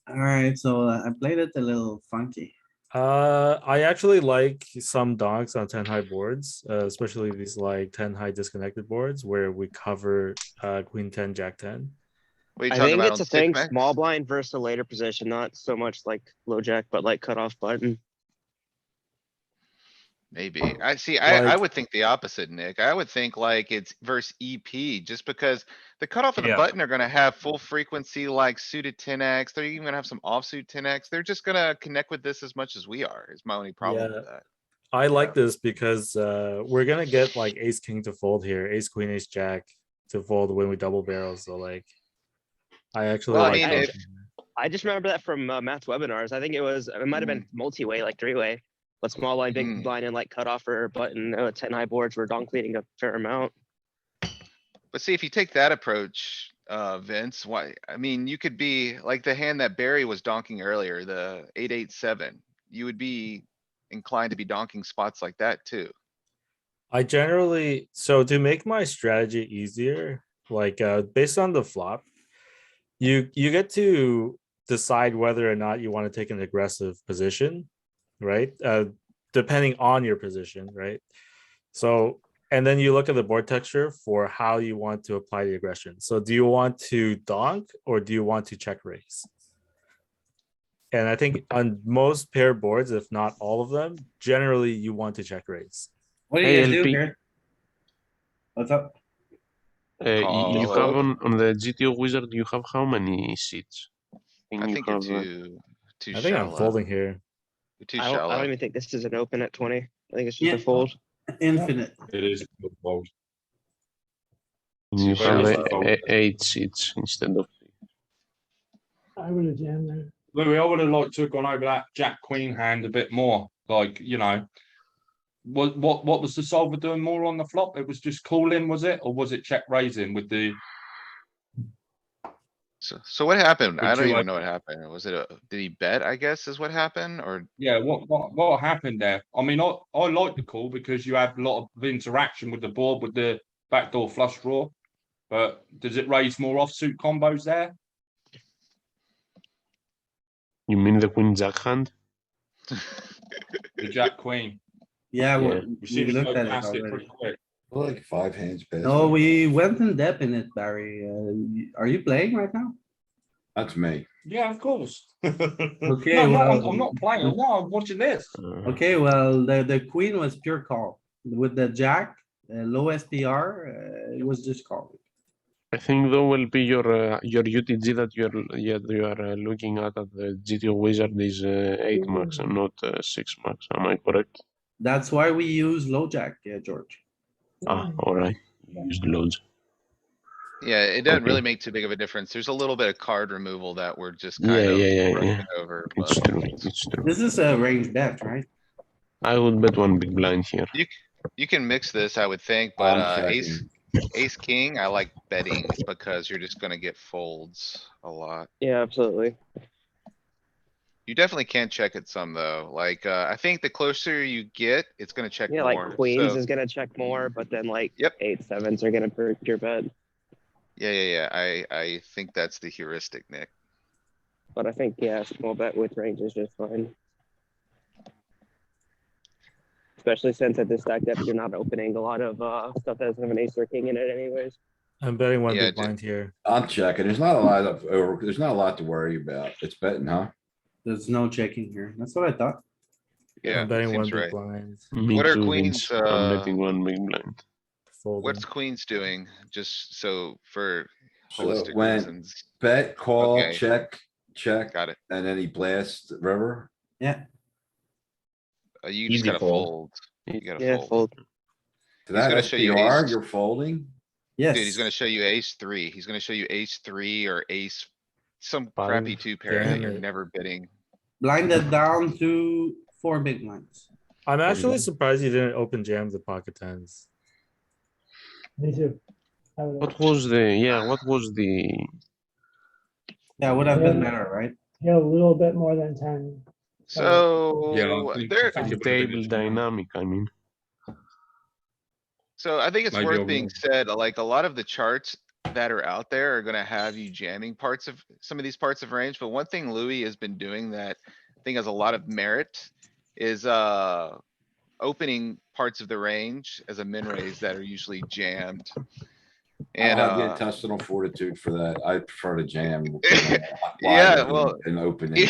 Alright, so I played it a little funky. I actually like some donks on 10 high boards, especially these like 10 high disconnected boards where we cover queen 10, jack 10. What are you I talking think about it's on a 6 thing, max? small blind versus a later position, not so much like low jack, but like cutoff button. Maybe. I see, I Like- would think the opposite, Nick. I would think like it's versus EP, just because the cutoff of the Yeah. button are gonna have full frequency like suited 10x. They're even gonna have some offsuit 10x. They're just gonna connect with this as much as we are, is my only problem with that. I like this because we're gonna get like ace king to fold here, ace queen, ace jack to fold when we double barrel. So like, I actually Well, I like mean, that. if- I just remember that from Matt's webinars. I think it might have been multi-way, like three-way. But small line, big Mm. blind, and like cutoff or button, 10 high boards, we're donk leading a fair amount. But see, if you take that approach, Vince, why, I mean, you could be like the hand that Barry was donking earlier, the 8-8-7. You would be inclined to be donking spots like that too. I generally, so to make my strategy easier, like based on the flop, you get to decide whether or not you want to take an aggressive position, right? Depending on your position, right? So, and then you look at the board texture for how you want to apply the aggression. So do you want to donk or do you want to check raise? And I think on most pair boards, if not all of them, generally you want to check raise. What do Hey, you guys do LP. here? What's up? You Call. have on the GTO wizard, you have how many seats? I you think you're have, too I think I'm shallow. folding here. You're too I don't shallow. even think this is an open at 20. I think it's just Yeah. a fold. Infinite. It is a good fold. you Too have shallow. 8 seats instead of. I would have jammed there. Louis, I would have liked to have gone over that Jack Queen hand a bit more. Like, you know, what was the solver doing more on the flop? It was just calling, was it, or was it check raising with the? So what happened? I Would don't you even like- know what happened. Was it did he bet, I guess is what happened, or? Yeah, what happened there? I mean, I like the call because you have a lot of interaction with the board with the backdoor flush draw. But does it raise more offsuit combos there? You mean the queen jack hand? The Jack Queen. Yeah, Yeah. we We seem to looked go at it past it already. pretty quick. Like 5 hands past. No, it. we went in depth in it, Barry. Are you playing right now? That's me. Yeah, of course. Okay, No, well- I'm not playing. No, I'm watching this. Okay, well, the queen was pure call. With the jack, low SPR, it was just call. I think though will be your UTG that you are looking at the GTO wizard is 8 max and not 6 max. Am I correct? That's why we use low jack, George. All right. Use loads. Yeah, it doesn't Okay. really make too big of a difference. There's a little bit of card removal that we're just Yeah, kind of yeah. brushing over, It's but true. It's true. This is a range bet, right? I would bet one big blind here. you can mix this, I would think, but I'm ace, checking. king, I like betting because you're just gonna get folds a lot. Yeah, absolutely. You definitely can check it some though. Like, I think the closer you get, it's gonna check Yeah, more. like queens So- is gonna check more, but then like Yep. 8-7s are gonna break your bet. Yeah. I think that's the heuristic, Nick. But I think, yeah, small bet with range is just fine. Especially since at this stack depth, you're not opening a lot of stuff that doesn't have an ace or king in it anyways. I'm betting one Yeah, big blind here. I'm checking. There's not a lot there's not a lot to worry about. It's betting, huh? There's no checking here. That's what I thought. Yeah, I'm betting one seems big right. blind. Me What are too, queens, Vince. I'm betting one big blind. Folding. What's queens doing? Just so for So holistic when reasons. bet, call, Okay. check, Got it. and then he blasts the river. Yeah, You just Easy gotta fold. fold. You gotta Yeah, fold. fold. To He's that gonna show you SPR, ace. you're folding? yes. Dude, he's gonna show you ace three. He's gonna show you ace three or ace. Some Five. crappy two pair that Damn you're it. never bidding. Blinded down to 4 big blinds. I'm actually surprised you didn't open jam the pocket tens. Me too. I would What was the Yeah, would have been Yeah. better, right? get a little bit more than 10. So there, I think it would've been table a 10. dynamic? I mean, so I think it's Maybe worth I'll being roll. said, like a lot of the charts that are out there are gonna have you jamming parts of some of these parts of range, but one thing Louis has been doing that I think has a lot of merit is, opening parts of the range as a min raise that are usually jammed. And, I'll have the intestinal fortitude for that. I prefer to jam. Yeah, wider well, than opening.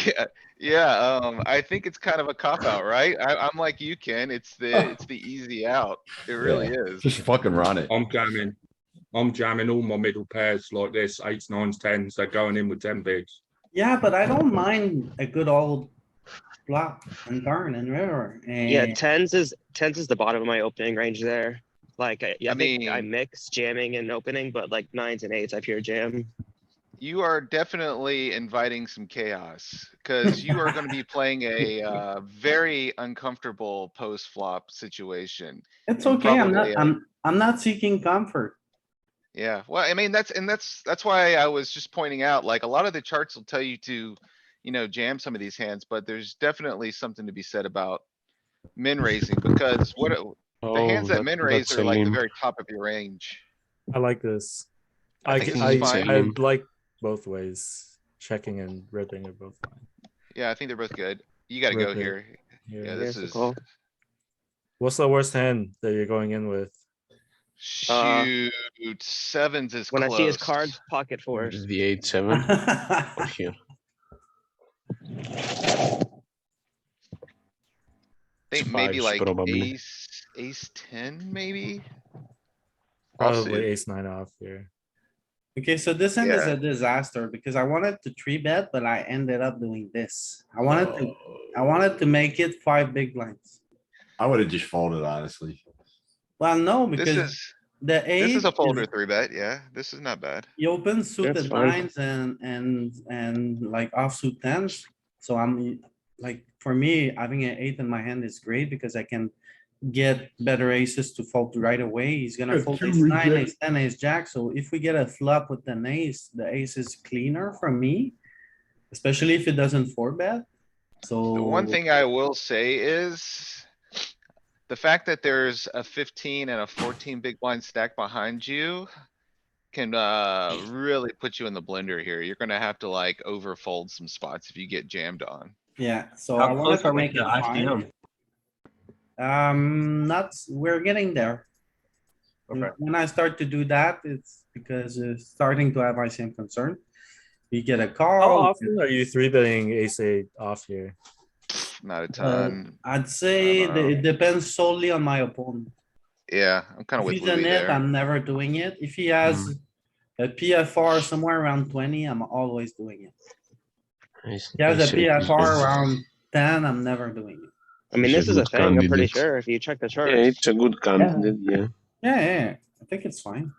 yeah, I think it's kind of a cop out, right? I'm like you, Ken. It's the easy out. It really Yeah, is. Just fucking run it. I'm jamming all my middle pairs like this, 8s, 9s, 10s. They're going in with 10 bigs. Yeah, but I don't mind a good old flop and turn and river. Yeah, And tens is the bottom of my opening range there. Like, I think I mean- mix jamming and opening, but like 9s and 8s, I pure jam. You are definitely inviting some chaos, cuz you are gonna be playing a, very uncomfortable post flop situation. it's And okay. probably a- I'm not seeking comfort. Yeah, well, I mean, that's why I was just pointing out, like, a lot of the charts will tell you to, jam some of these hands, but there's definitely something to be said about min raising, because the hands that min raise that's are a like the limp. very top of your range. I like this. I I think c- this is fine. I like both ways. Checking and ripping are both fine. Yeah, I think they're both good. You gotta go Rip it. here. Yeah, Yeah. this Here's the is, call. What's the worst hand that you're going in with? shoot, sevens is When I see his close. cards, pocket fours. The 8-7 or here. Think maybe Fives, like probably. ace 10, maybe? Probably Offsuit. ace nine off here. Okay, so this hand is Yeah. a disaster because I wanted to three bet, but I ended up doing this. I wanted to make it 5 big blinds. I would have just folded, honestly. Well, no, This because is, the this is eight a folder 3-bet, yeah, this is not bad. he opens suited fine. nines and like offsuit tens. So I'm like, for me, having an 8 in my hand is great because I can get better aces to fold right away. He's gonna Yeah, fold two ace nine, reject. ace ten, ace jack. So if we get a flop with an ace, the ace is cleaner for me. Especially if it doesn't four bet. So. The one thing I will say is the fact that there's a 15 and a 14 big blind stack behind you can, really put you in the blender here. You're gonna have to like overfold some spots if you get jammed on. Yeah, so I How wanted close to are we make to it fine. ICM? We're getting there. Okay. When I start to do that, it's because it's starting to have ICM concern. We get a How call. often are you three betting ace eight off here? Not a Uh, ton. I'd say I don't know. it depends solely on my opponent. Yeah, I'm kinda If with he's in Louis it, there. I'm never doing it. If he has a PFR somewhere around 20, I'm always doing it. Ace- If he has ace a eight is PFR good. around 10, I'm never doing it. I mean, It's a this is a good thing, I'm pretty candidate. sure, if you check the Yeah, charts. it's a good candidate, yeah. Yeah, I think it's fine.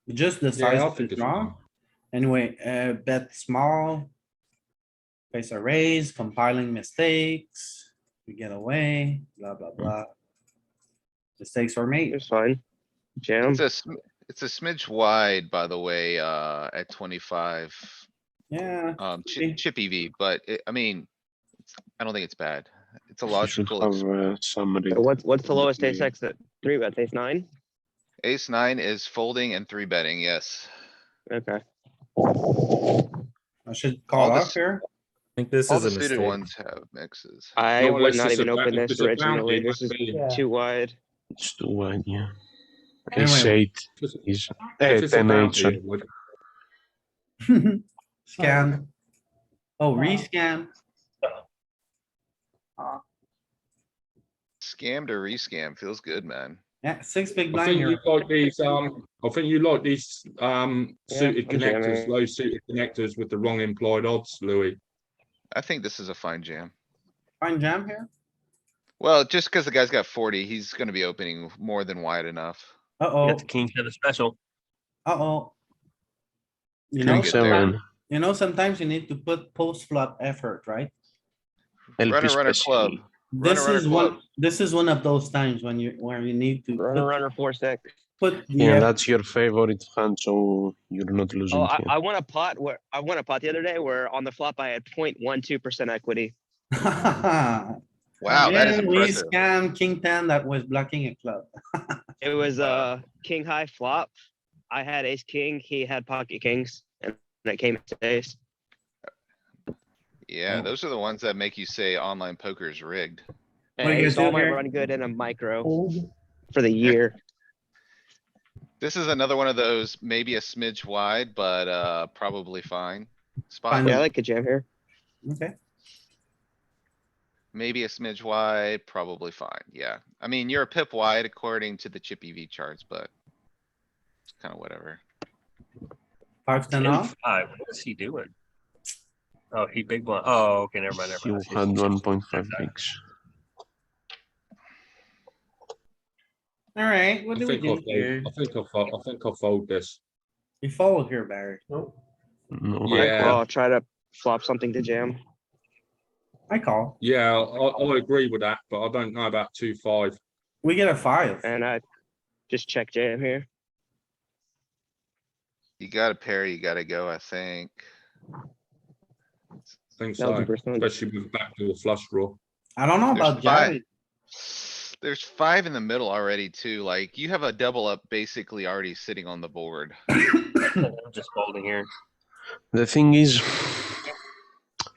Just the size Yeah, I of the think it's draw. fine. Anyway, bet small. Face a raise, compiling mistakes. We get away, blah, blah, blah. Mistakes were made. It's fine. Jam. It's a smidge wide, by the way, at 25. Yeah, Okay. Chip EV, but I mean, I don't think it's bad. It's a You should logical. have some So what's the lowest ace X that three bets, ace nine? Ace 9 is folding and 3-betting, yes. Okay. I should All call the off s- here. I think this All is the a suited mistake. ones have mixes. I Not would unless not it's even a open bounty, this if it's a originally. bounty, This is maybe. Yeah. too wide. It's too wide, yeah. Anyway. Ace 8 If is it's a 10 8, bounty, sorry. it would. Scan. Oh, rescan. Scam to rescam feels good, man. Yeah, 6 big I blind think here. you like these, I think you like these, suited I'm connectors, jamming. low suited connectors with the wrong implied odds, Louis. I think this is a fine jam. Fine jam here. Well, just cuz the guy's got 40, he's gonna be opening more than wide enough. You Uh-oh, got the king seven special. uh-oh. You King know, get there. King 7. sometimes you need to put post flop effort, right? Runner, LP runner, special. club. This is one of those times where you need to Runner 4-6. put the Yeah, effort. that's your favorite hand, so you're not losing Oh, here. I won a pot the other day where on the flop I had 0.12% equity. Wow, that is And we impressive. scammed king 10 that was blocking a club. It was Wow. king high flop. I had ace king, he had pocket kings, and it came to ace. Yeah, those are the ones that make you say online poker is rigged. What do you And guys it's all do my here? run good in a micro Fold. for the year. This is another one of those, maybe a smidge wide, but, probably fine. Spot, Fine. Yeah, I like a jam here. Okay, maybe a smidge wide, probably fine, yeah. I mean, you're a pip wide according to the chip EV charts, but. It's kinda whatever. 5-10 off. 10-5. What is he doing? Oh, he big blind. Oh, okay, never mind. Never He mind. had 1.5 bigs. Alright, what I do we think I'll do fold. here? I think I'll fold this. We fold here, Barry. Nope. No, Yeah. I'll try to flop something to jam. I call. Yeah, I agree with that, but I don't know about 2-5. We get a 5. And I just check jam here. You got a pair, you gotta go, I think. I think That'll so, be percent. especially with backdoor flush draw. I don't know There's about Jarvis. There's 5 in the middle already too, like you have a double up basically already sitting on the board. I'm just folding here. the thing is,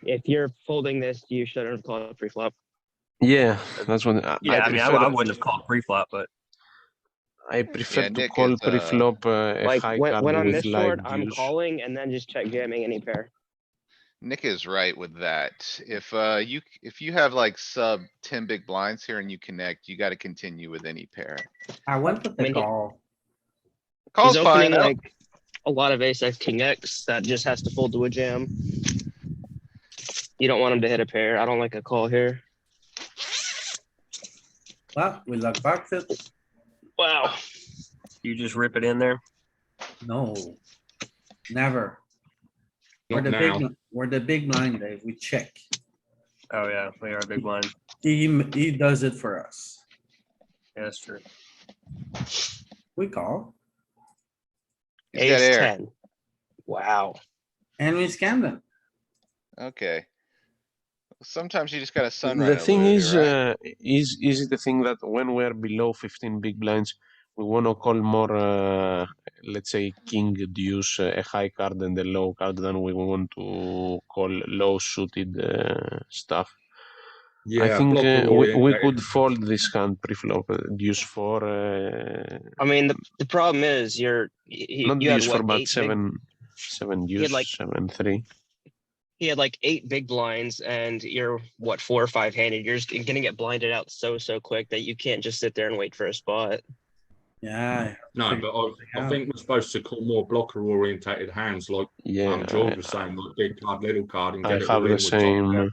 If you're folding this, you shouldn't have called it pre-flop. yeah, that's what Yeah, I mean, I prefer. wouldn't have called pre-flop, but I prefer Yeah, to Nick call is, pre-flop a Like high when card on with this live board, I'm deuce. calling and then just check jamming any pair. Nick is right with that. If you have like sub 10 big blinds here and you connect, you gotta continue with any pair. I went with I mean, the call. Call's He's fine. opening like a lot of ace X king X that just has to fold to a jam. You don't want him to hit a pair. I don't like a call here. Well, we luck box it. Wow. you just rip it in there. No. Never. Not now. We're the big blind, Dave. We check. Oh yeah, we are a big blind. He does it for us. Yeah, that's true. We call He's got Ace air. 10. Wow. and we scam them. Okay. Sometimes you just gotta sunrise. The thing is it the thing that when we're below 15 big blinds, we want to call more, let's say, king deuce, a high card and a low card than we want to call low suited stuff. Yeah, I think blocker we oriented. could fold this hand pre-flop, deuce 4. I mean, the problem is Not you had deuce 4, what, but 8 7 deuce, like- 7-3. he had like 8 big blinds and you're what, 4 or 5 handed. You're just gonna get blinded out so quick that you can't just sit there and wait for a spot. Yeah. No, but I think we're supposed to call more blocker orientated hands like Yeah, George was saying, like big card, little card, and I get it have all in the with top same- pair.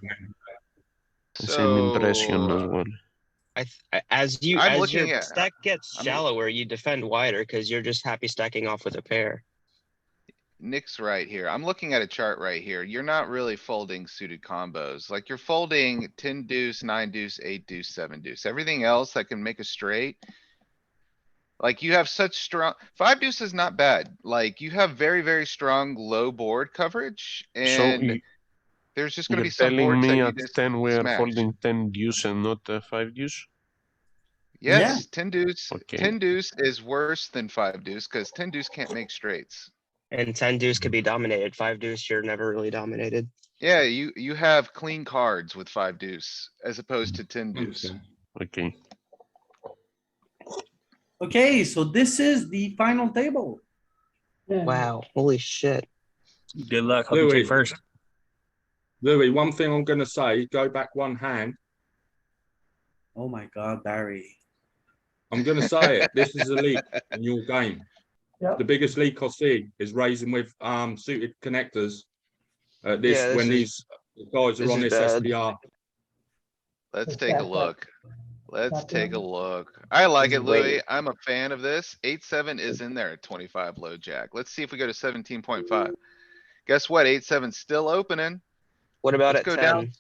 the same impression as So, well. As I'm your looking at- stack gets I'm- shallower, you defend wider because you're just happy stacking off with a pair. Nick's right here. I'm looking at a chart right here. You're not really folding suited combos. Like you're folding 10 deuce, 9 deuce, 8 deuce, 7 deuce. Everything else that can make a straight. Like you have such strong, 5 deuce is not bad. Like you have very strong low board coverage So and there's just gonna you're be some telling boards that me you at just 10 we are smash. folding 10 deuce and not 5 deuce? Yes, 10 deuce, Okay. 10 deuce is worse than 5 deuce cuz 10 deuce can't make straights. And 10 deuce could be dominated. 5 deuce, you're never really dominated. Yeah, you have clean cards with 5 deuce as opposed to 10 deuce. Okay. Okay. Okay, so this is the final table. Yeah. Wow. Holy shit. Good luck. Hope you Louis. take first. Louis, one thing I'm gonna say, go back one hand. Oh my god, Barry. I'm gonna say it. This is a leak in your game. Yep. The biggest leak I see is raising with suited connectors. Yeah, this When is- these guys are this on is this bad. SPR. Let's Let's take a back up. look. Let's Back take a down. look. I like This it, is way- Louis. I'm a fan of this. 8-7 is in there at 25 low jack. Let's see if we go to 17.5. Guess what? 8-7's still opening. What about Let's at go 10? down.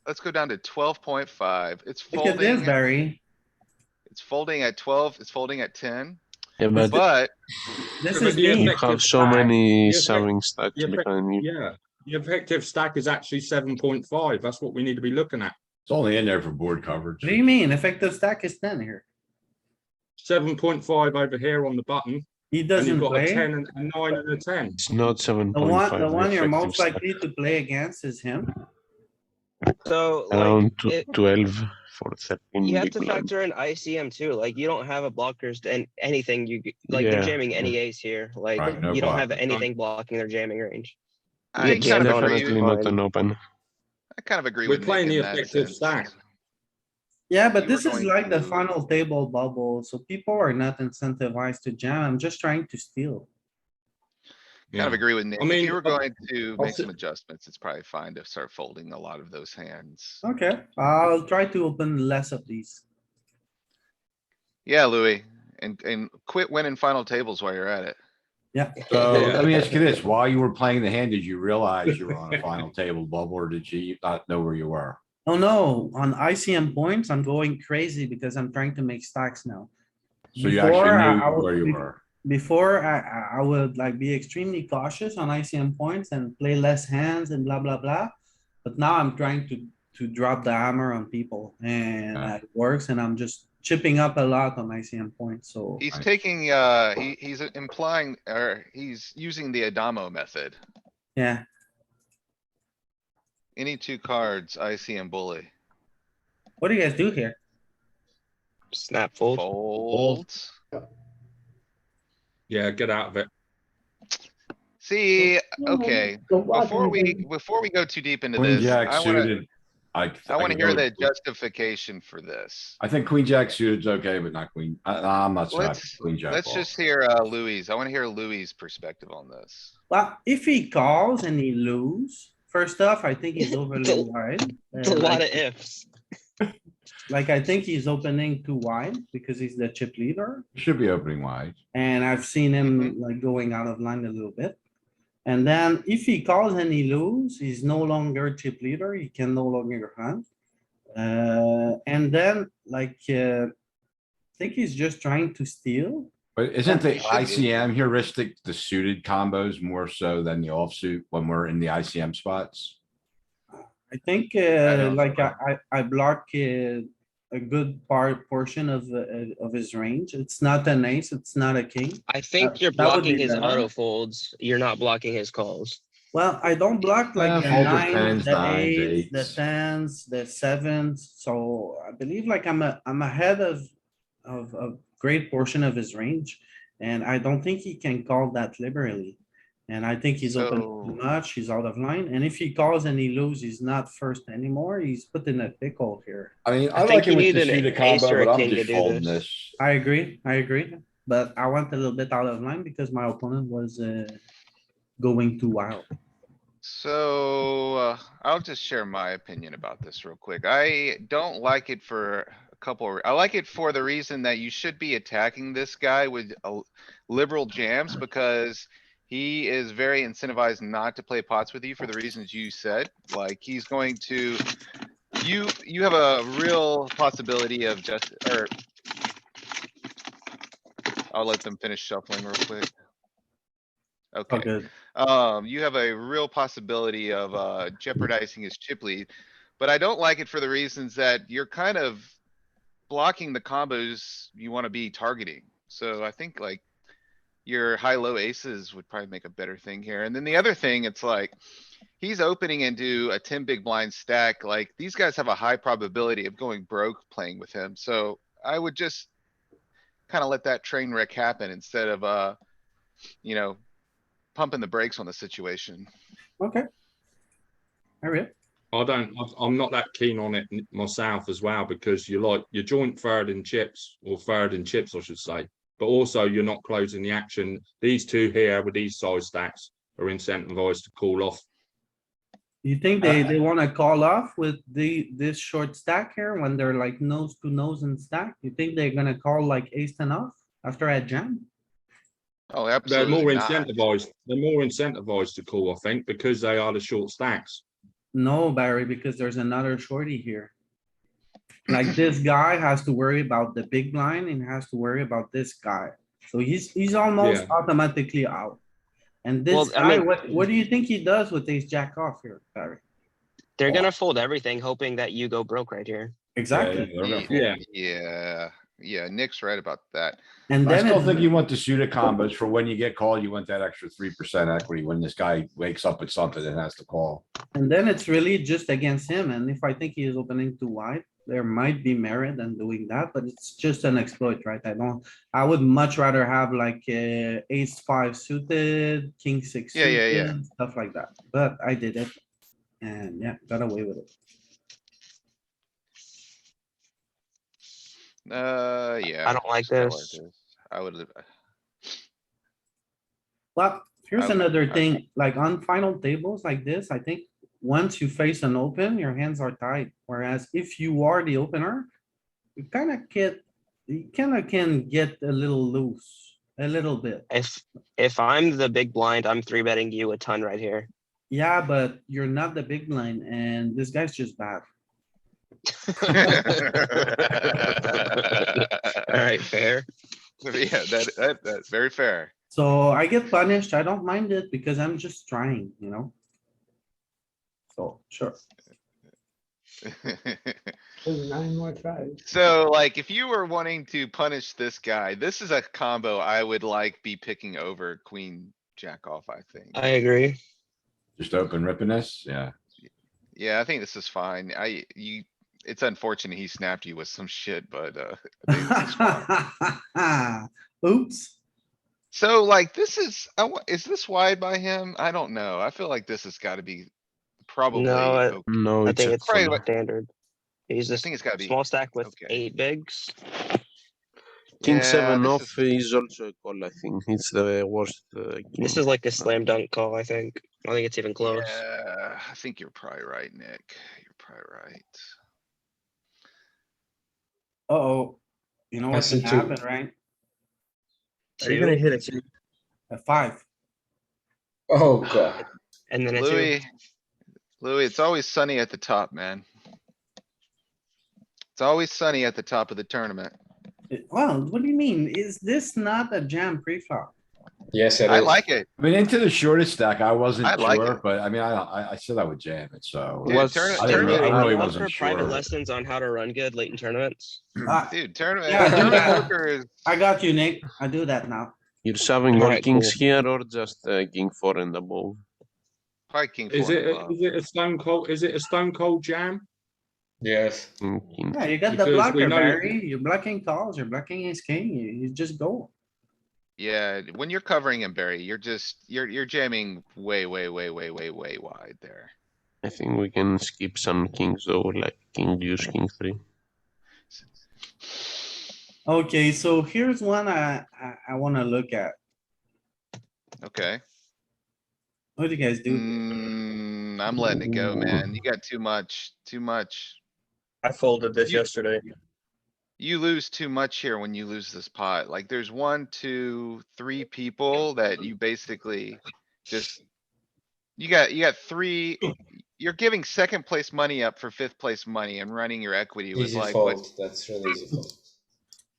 Let's go down to 12.5. It's Look at this, folding. Barry. It's folding at 12. It's folding at 10. Yeah, but But This but is the me. you effective have so stack- many the effect- shoving stacks the effect- behind you. Yeah, the effective stack is actually 7.5. That's what we need to be looking at. It's only in there for board coverage. What do you mean? Effective stack is 10 here. 7.5 over here on the button, He and doesn't you've got a play. 10 and a 9 and a 10. It's not The 7.5. one you're effective most stack. likely to play against is him. So like Around it- 12, for 13 You have big to blind. factor in ICM too. Like you don't have a blockers and anything like they're Yeah, jamming yeah. any ace here. Like Right, no you don't have blockers. anything blocking their jamming range. You I get It's kind jammed of on agree. it's definitely not fine. an open. I kind of agree We're with Nick playing the in that effective sense. stack. Yeah, but You were this is going like the to- final table bubble, so people are not incentivized to jam. I'm just trying to steal. Kind of Yeah. agree with Nick. I If mean, you were going to I'll make some sit- adjustments, it's probably fine to start folding a lot of those hands. Okay, I'll try to open less of these. Yeah, Louis, and quit winning final tables while you're at it. Yeah, So Yeah. let me ask you this, while you were playing the hand, did you realize you were on a final table bubble or did you not know where you were? oh no, on ICM points, I'm going crazy because I'm trying to make stacks now. So you Before, actually I knew would where you be- were. Before, I would like be extremely cautious on ICM points and play less hands and blah, blah, blah. But now I'm trying to drop the hammer on people and Yeah. it works and I'm just chipping up a lot on ICM points, so. He's Right. taking, he's implying, or he's using the Adamo method. Yeah, Any two cards, ICM bully. what do you guys do here? Snap fold. Folds. Yeah, get out of it. See, No, okay, don't block before we anything. go too deep into Queen this, jack I wanna, suited. I wanna could hear go the with- justification for this. I think queen jack suited's okay, but not queen. I'm not sure. Let's, Queen jack let's off. just hear, Louis. I wanna hear Louis' perspective on this. Well, if he calls and he lose, first off, I think he's overly wide. It's a lot of ifs. Like, I think he's opening too wide because he's the chip leader. Should be opening wide. And I've seen him like going out of line a little bit. And then if he calls and he lose, he's no longer chip leader. He can no longer hunt. And then like, I think he's just trying to steal. But isn't the He should be. ICM heuristic the suited combos more so than the offsuit when we're in the ICM spots? I think, don't like know. I block, a good portion of his range. It's not an ace, it's not a king. I think you're that would blocking be his better. auto folds. You're not blocking his calls. Well, I don't block like the Fold the nine, tens, the nines, eights, the eights. tens, the sevens, so I believe like I'm ahead of a great portion of his range. And I don't think he can call that liberally. And I think he's open too So- much, he's out of line, and if he calls and he loses, he's not first anymore, he's put in a pickle here. I mean, I I think like you it with need the an suited ace combo, or a but I'm king to just do folding this. this. I agree, but I went a little bit out of line because my opponent was, going too wild. So, I'll just share my opinion about this real quick. I don't like it for a couple, I like it for the reason that you should be attacking this guy with liberal jams because he is very incentivized not to play pots with you for the reasons you said. Like, he's going to, you have a real possibility of just, or I'll let them finish shuffling real quick. Okay. Okay, You have a real possibility of jeopardizing his chip lead. But I don't like it for the reasons that you're kind of blocking the combos you wanna be targeting. So I think like your high-low aces would probably make a better thing here. And then the other thing, it's like, he's opening into a 10 big blind stack. Like, these guys have a high probability of going broke playing with him. So I would just kinda let that train wreck happen instead of, you know, pumping the brakes on the situation. okay. Alright, I'm not that keen on it myself as well, because you're joint third in chips, or third in chips, I should say. But also you're not closing the action. These two here with these size stacks are incentivized to call off. you think they wanna call off with this short stack here when they're like nose to nose and stack? You think they're gonna call like ace ten off after a jam? Oh, They're absolutely more not. incentivized. They're more incentivized to call, I think, because they are the short stacks. No, Barry, because there's another shorty here. Like this guy has to worry about the big blind and has to worry about this guy. So he's almost Yeah. automatically out. And this Well, I guy, mean- what do you think he does with ace jack off here, Barry? They're gonna fold everything, hoping that you go broke right here. Exactly. They're gonna fold. Yeah. Yeah, Nick's right about that. And I then, still think it- you want the suited combos for when you get called, you want that extra 3% equity when this guy wakes up with something and has to call. and then it's really just against him. And if I think he is opening too wide, there might be merit in doing that, but it's just an exploit, right? I would much rather have like ace five suited, king six Yeah, yeah, yeah. suited, stuff like that, but I did it. And yeah, got away with it. Yeah. I don't like just kinda this. I would. Well, here's I- another I- thing, like on final tables like this, I think once you face an open, your hands are tight. Whereas if you are the opener, you kinda can get a little loose, a little bit. If I'm the big blind, I'm three betting you a ton right here. Yeah, but you're not the big blind and this guy's just bad. All right, fair. Yeah, that's very fair. So I get punished. I don't mind it because I'm just trying, So, sure. There's 9 more tries. So like, if you were wanting to punish this guy, this is a combo I would like be picking over queen jack off, I think. I agree. Just open ripping this, yeah. Yeah, I think this is fine. It's unfortunate he snapped you with some shit, but, I think this is fine. Oops. So like, is this wide by him? I don't know. I feel like this has gotta be probably. No, okay. No, I it's think a it's Probably call. what- standard. He's I just think it's gotta be. small stack with okay. 8 bigs. King Yeah, 7 this off is also a call, I think. It's the worst This king. is like a slam dunk call, I think. I don't think it's even close. Yeah, I think you're probably right, Nick. You're probably right. Uh-oh. You know I what see can two. happen, right? Are you gonna hit it? A 5. Oh god. And then a 2. Louis, it's always sunny at the top, man. It's always sunny at the top of the tournament. Well, what do you mean? Is this not a jam pre-flop? Yes, it I is. like it. I mean, into the shortest stack, I I wasn't like sure, it. but I mean, I said I would jam it, so. Dude, Was- turn it- I didn't turn it- really- I really Are you up wasn't for private sure. lessons on how to run good late in tournaments. Dude, tournament, Yeah, I do tournament that. poker is. I got you, Nick. I do that now. You're shoving all Alright, kings cool. here or just king 4 and above? Probably king Is four it, and above. is it a stone cold, is it a stone cold jam? Yes. King. Yeah, you got the Because we blocker, know- Barry. You're blocking calls, you're blocking ace king. You just go. Yeah, when you're covering him, Barry, you're jamming way wide there. I think we can skip some kings though, like king deuce, king 3. Okay, so here's one I wanna look at. Okay. What do you guys do? I'm letting it go, man. You got too much. I folded this You- yesterday. You lose too much here when you lose this pot. Like, there's 1, 2, 3 people that you basically just. You got 3, you're giving second place money up for fifth place money and running your equity with Easy like what? fold. That's really easy fold.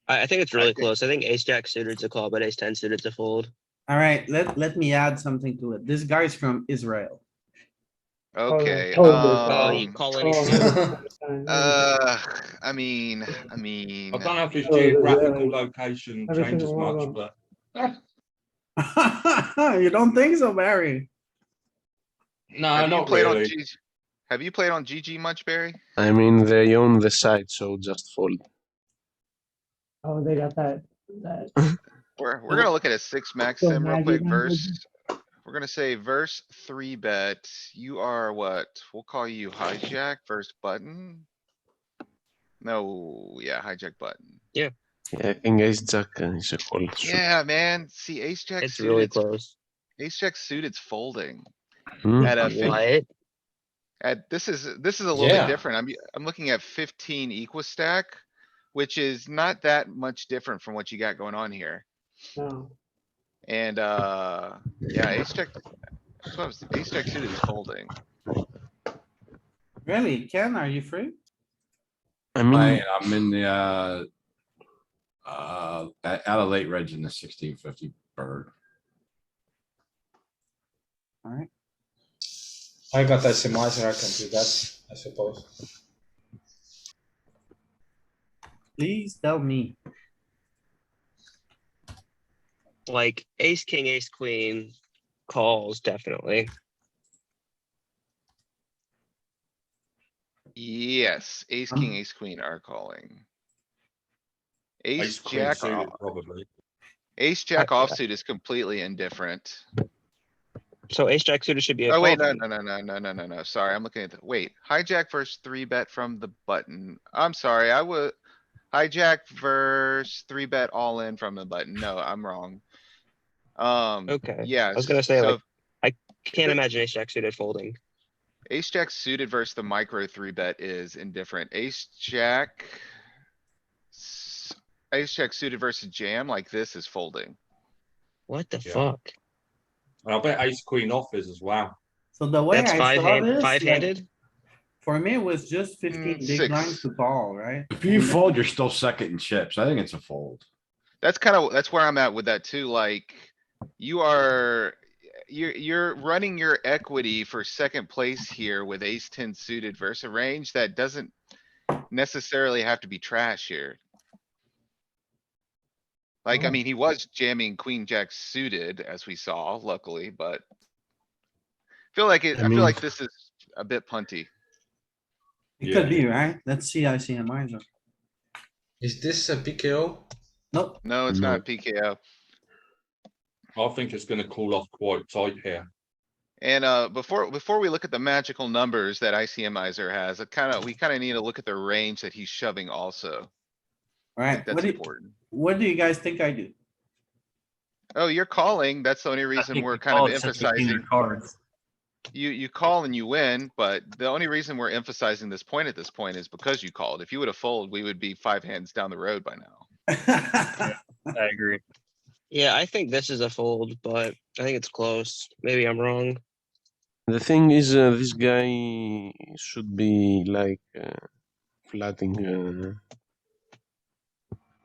I think it's really think- close. I think ace jack suited's a call, but ace 10 suited's a fold. Alright, let me add something to it. This guy's from Israel. Okay, Oh, you call any Oh, suit? I mean. I don't know if his Oh, yeah. geographical location Every changes single one much, of them. but You don't think so, Barry? no, Have you not played on really. GG Have you played on GG much, Barry? I mean, they own the site, so just fold. Oh, they got that. We're gonna look at a 6 max So sim real Maggie quick language. verse. We're gonna say verse 3 bet. You are what? We'll call you hijack versus button. No, yeah, hijack button. Yeah, I think ace jack is a call. Yeah, man. See, ace jack It's really suited, close. ace jack suited's folding. Hmm? At a 50 What? this is a little bit Yeah. different. I'm looking at 15 equal stack, which is not that much different from what you got going on here. No. And, yeah, ace jack. That's what I was, ace jack suited is folding. Really? Ken, are you free? I mean, I'm in the, out of late reg in the 1650 bird. Alright, I got a miser, I can do that, I suppose. please tell me. Like ace, king, ace, queen calls definitely. Yes, ace, king, ace, queen are calling. Ace Ace, queen jack, suited probably. ace, jack yeah. offsuit is completely indifferent. So ace jack suited should be a Oh, call. wait, no, then. no. Sorry, I'm looking at the, wait, hijack versus 3-bet from the button. I'm sorry, I would. Hijack versus 3-bet all in from the button. No, I'm wrong. Okay. I Yes, was gonna say so like I can't it- imagine ace jack suited folding. ace jack suited versus the micro 3-bet is indifferent. Ace jack. Ace jack suited versus jam like this is folding. What the Yeah. fuck? And I bet ace queen off is as well. So the way That's I saw this, five like, handed. for me, it was just 15 big blinds 6. to call, right? If you fold, you're still second in chips. I think it's a fold. That's where I'm at with that too, like, you're running your equity for second place here with ace 10 suited versus a range that doesn't necessarily have to be trash here. Like, I Oh. mean, he was jamming queen jack suited as we saw, luckily, but I feel mean- like this is a bit punty. It could Yeah. be, right? Let's see ICMI. Is this a PKO? Nope. No, it's No. not PKO. I think it's gonna cool off quite tight here. And, before we look at the magical numbers that ICMizer has, we kinda need to look at the range that he's shoving also. I Alright, think that's important. what do you guys think I do? Oh, you're calling. That's the only I reason think we're we kind of called since we've seen their emphasizing. cards. You call and you win, but the only reason we're emphasizing this point at this point is because you called. If you would have folded, we would be 5 hands down the road by now. I agree. Yeah, I think this is a fold, but I think it's close. Maybe I'm wrong. The thing is, this guy should be like flatting.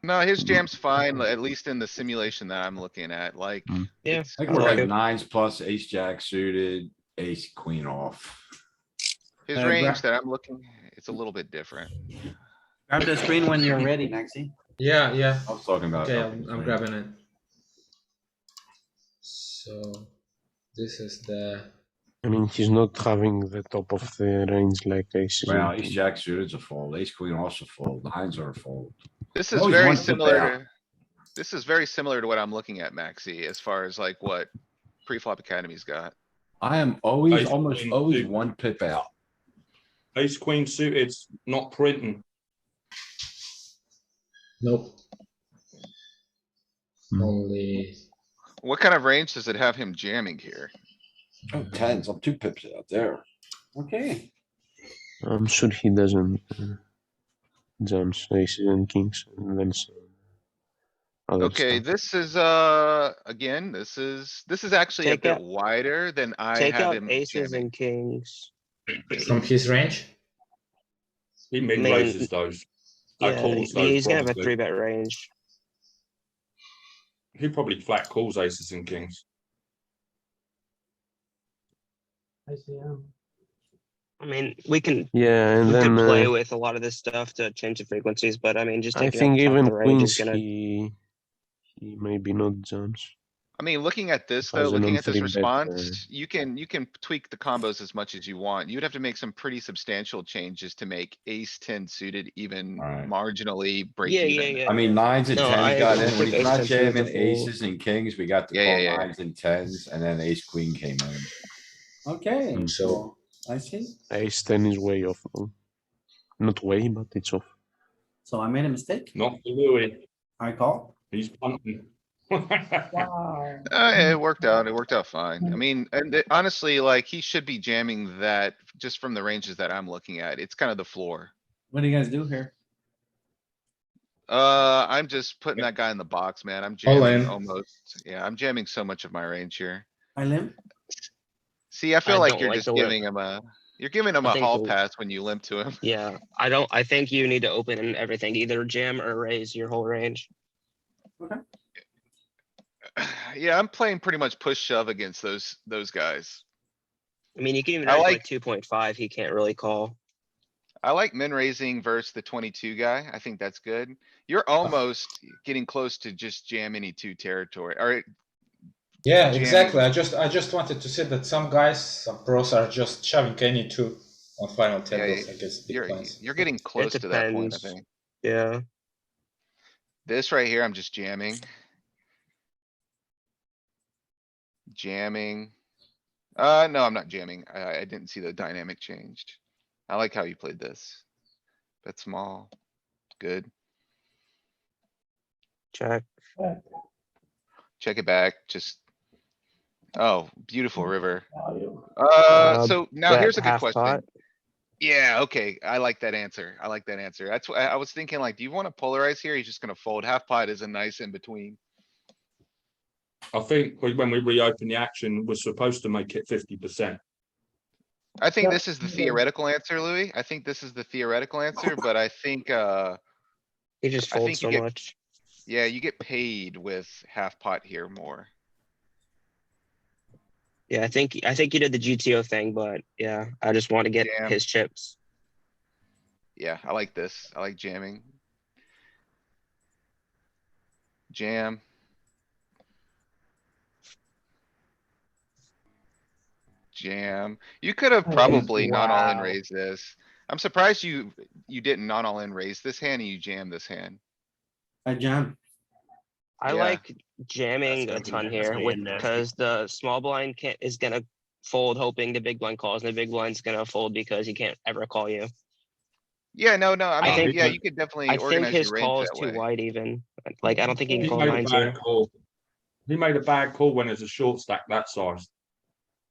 No, his jam's fine, at least in the simulation that I'm looking at, like. Mm. Yeah. it's I think I we're like like it. nines plus ace jack suited, ace queen off. His Grab- range that I'm looking, it's a little bit different. Grab the screen when you're ready, Maxi. Yeah, yeah. I was talking about. Okay, up I'm the thing. grabbing it. So this is the I mean, he's not having the top of the range like aces. Well, and ace kings. jack suited's a fold, ace queen off's a fold, nines are a fold. This is Always very one tip similar out. to, this is very similar to what I'm looking at, Maxi, as far as like what pre-flop academy's got. I am always, Ace almost queen always suited. one pip out. Ace queen suited's not printing. nope. Hmm. Only What kind of range does it have him jamming here? Oh, tens, I'm 2 pips out there. Okay, I'm sure he doesn't jumps aces and kings and then some other Okay, stuff. this is, again, this is actually a Take bit out- wider than I Take have out him aces jamming. and kings. from his range. He min Man, raises those. Yeah, Calls those he's gonna have a probably. 3-bet range. He probably flat calls aces and kings. ICM. I mean, we can Yeah, and we then could play with a lot of this stuff to change the frequencies, but I mean, just I taking out think the top of even the range is queens gonna. he maybe not jumps. I mean, looking at this though, As a looking at this non-3-bet, response, you can tweak the combos as much as you want. You'd have to make some pretty substantial changes to make ace 10 suited even Alright. marginally break Yeah, even. yeah. I mean, nines and No, I tens got agree. in, when I think he's not ace 10 suited's a jamming fold. aces and kings, we got to Yeah, call yeah, yeah. nines and tens, and then ace queen came in. okay, Mm. so I see. Ace 10 is way off. No? Not way, but it's off. So I made a mistake. Not for Louis. I call. He's punting. Wow. It worked out. It worked out fine. I mean, honestly, like, he should be jamming that just from the ranges that I'm looking at. It's kind of the floor. What do you guys do here? I'm just putting that guy in the box, man. I'm All jamming in. almost. Yeah, I'm jamming so much of my range here. I limp? See, I feel I like don't you're like just the way- giving him you're giving him I a think hall the- pass when you limp to him. Yeah, I think you need to open everything, either jam or raise your whole range. Yeah, I'm playing pretty much push shove against those guys. I mean, you can even I have like- like 2.5, he can't really call. I like min raising versus the 22 guy. I think that's good. You're almost getting close to just jam any two territory, or Yeah, Jamming. exactly. I just wanted to say that some guys, some pros are just shoving any two. On final Yeah, tables, I guess big blinds. you're getting close to that point, I depends. think. Yeah. This right here, I'm just jamming. Jamming. No, I'm not jamming. I didn't see the dynamic changed. I like how you played this. Bet small. Good. Check. Check. Check it back, just. Oh, beautiful river. Value. So now here's a good half question. pot. Yeah, okay, I like that answer. I like that answer. That's what I was thinking, like, do you wanna polarize here? He's just gonna fold. Half pot is a nice in between. I think when we reopen the action, we're supposed to make it 50%. I think Yeah, this is the yeah. theoretical answer, Louis. I think this is the theoretical answer, but I think, He just I folds think you so get- much. yeah, you get paid with half pot here more. Yeah, I think you did the GTO thing, but yeah, I just want to get Jam. his chips. Yeah, I like this. I like jamming. Jam. Jam. You could have I think- probably not all in Wow. raised this. I'm surprised you didn't not all in raise this hand and you jammed this hand. I jam. I Yeah. like jamming That's a gonna ton be- that's here gonna with get nasty. because the small blind is gonna fold hoping the big blind calls and the big blind's gonna fold because he can't ever call you. Yeah, no, I I mean, think- yeah, you could definitely I think organize his your range call is that too way. wide even. Like I don't think he can He call made a 9-2. bad call. He made a bad call when it's a short stack that size.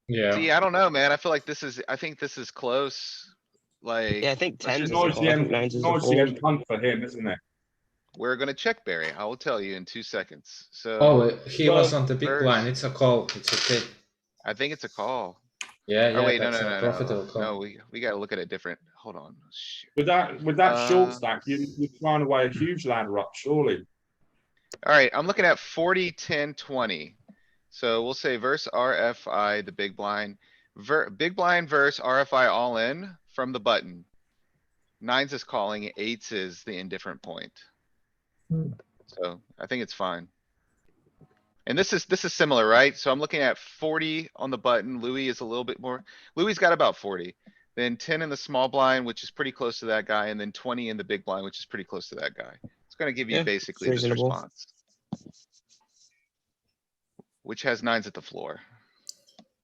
Yeah. See, I don't know, man. I feel like I think this is close. Like. Yeah, I think let's 10s just- is a call. I think 9s is a fold. ICM punt for him, isn't it? We're gonna check Barry. I will tell you in 2 seconds. So. Oh, he was well, on the big first- blind. It's a call. It's okay. I think it's a call. Yeah, Oh, yeah, wait, no, that's no, a no, profitable no. call. No, we gotta look at it different. Hold on. Shoot. With that short Uh, stack, you're throwing away a huge ladder up, surely. Alright, I'm looking at 40, 10, 20. So we'll say verse RFI, the big blind. Big blind verse RFI all in from the button. Nines is calling, eights is the indifferent point. Hmm. So I think it's fine. And this is similar, right? So I'm looking at 40 on the button. Louis is a little bit more. Louis's got about 40. Then 10 in the small blind, which is pretty close to that guy, and then 20 in the big blind, which is pretty close to that guy. It's gonna give you Yeah, basically it's this reasonable. response. Which has nines at the floor.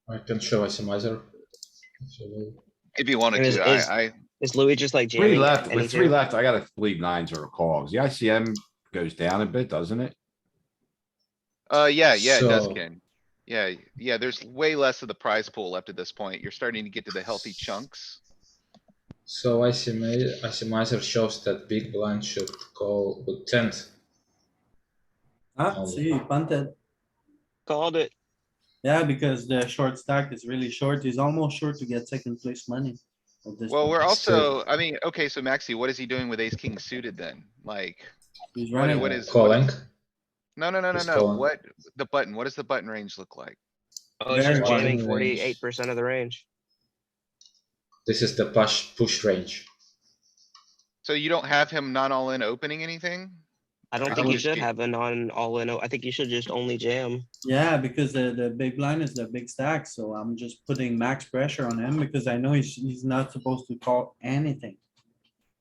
I can show ICMizer. If you wanted And to, Is Louis just like Three jamming? left, any with three two? left, I gotta believe nines are a call. The ICM goes down a bit, doesn't it? yeah, it does, So- Ken. Yeah, there's way less of the prize pool left at this point. You're starting to get to the healthy chunks. So ICMizer shows that big blind should call with 10th. Ah, see, he punted. Called it. Yeah, because the short stack is really short. He's almost sure to get second place money. at this Well, point. we're also, I mean, okay, so Maxi, what is he doing with ace king suited then? Like, He's what running. what is? Calling. No, He's calling. what, the button, what does the button range look like? Oh, it's Very just wide jamming range. 48% of the range. This is the push range. So you don't have him not all in opening anything? I don't Or think you you just should get- have a non all in. I think you should just only jam. Yeah, because the big blind is the big stack, so I'm just putting max pressure on him because I know he's not supposed to call anything.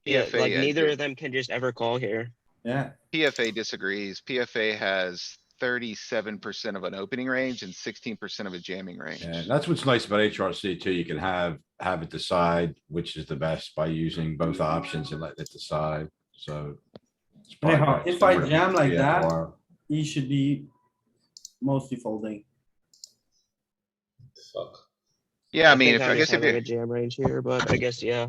Yeah, PFA, like neither of them can just ever call here. Yeah, PFA disagrees. PFA has 37% of an opening range and 16% of a jamming range. Yeah, that's what's nice about HRC too. You can have it decide which is the best by using both options and letting it decide, so. it's probably Anyhow, better if I similar to jam like that- GFR. he should be mostly folding. Fuck. Yeah, I mean, think I guess just if have like you're, a jam range here, but I guess yeah.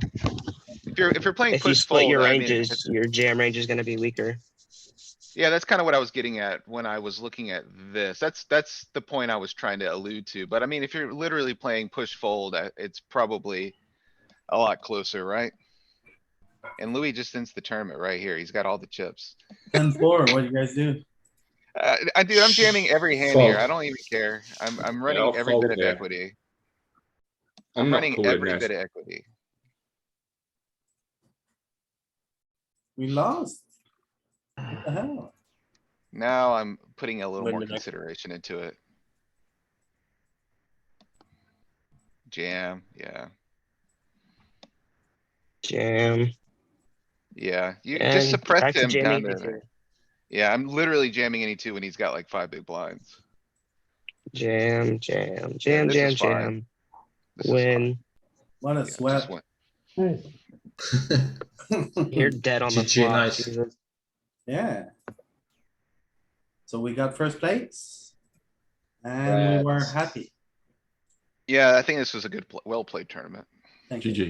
if you're playing If you push split fold, your I mean, ranges, your jam range is gonna be weaker. yeah, that's kind of what I was getting at when I was looking at this. That's the point I was trying to allude to. But I mean, if you're literally playing push fold, it's probably a lot closer, right? And Louis just ends the tournament right here. He's got all the chips. 10-4, what do you guys do? I'm jamming every hand here. I Fold. don't even care. I'm running I'll every fold bit of here. equity. I'm I'm not running calling every this. bit of equity. We lost. What the hell? Now I'm putting a little Win more the next- consideration into it. Jam, yeah. Jam. Yeah, you And just suppress back to him down jamming to any two. Yeah, I'm literally jamming any two when he's got like 5 big blinds. Jam, jam, jam, this jam, is fine. jam. This is fine. Win. What a Yeah, just sweat. win. Nice. You're dead on the GG, flop. nice. Jesus. Yeah. So we got first place. And we were Yes. happy. Yeah, I think this was a good, well played tournament. Thank you. GG.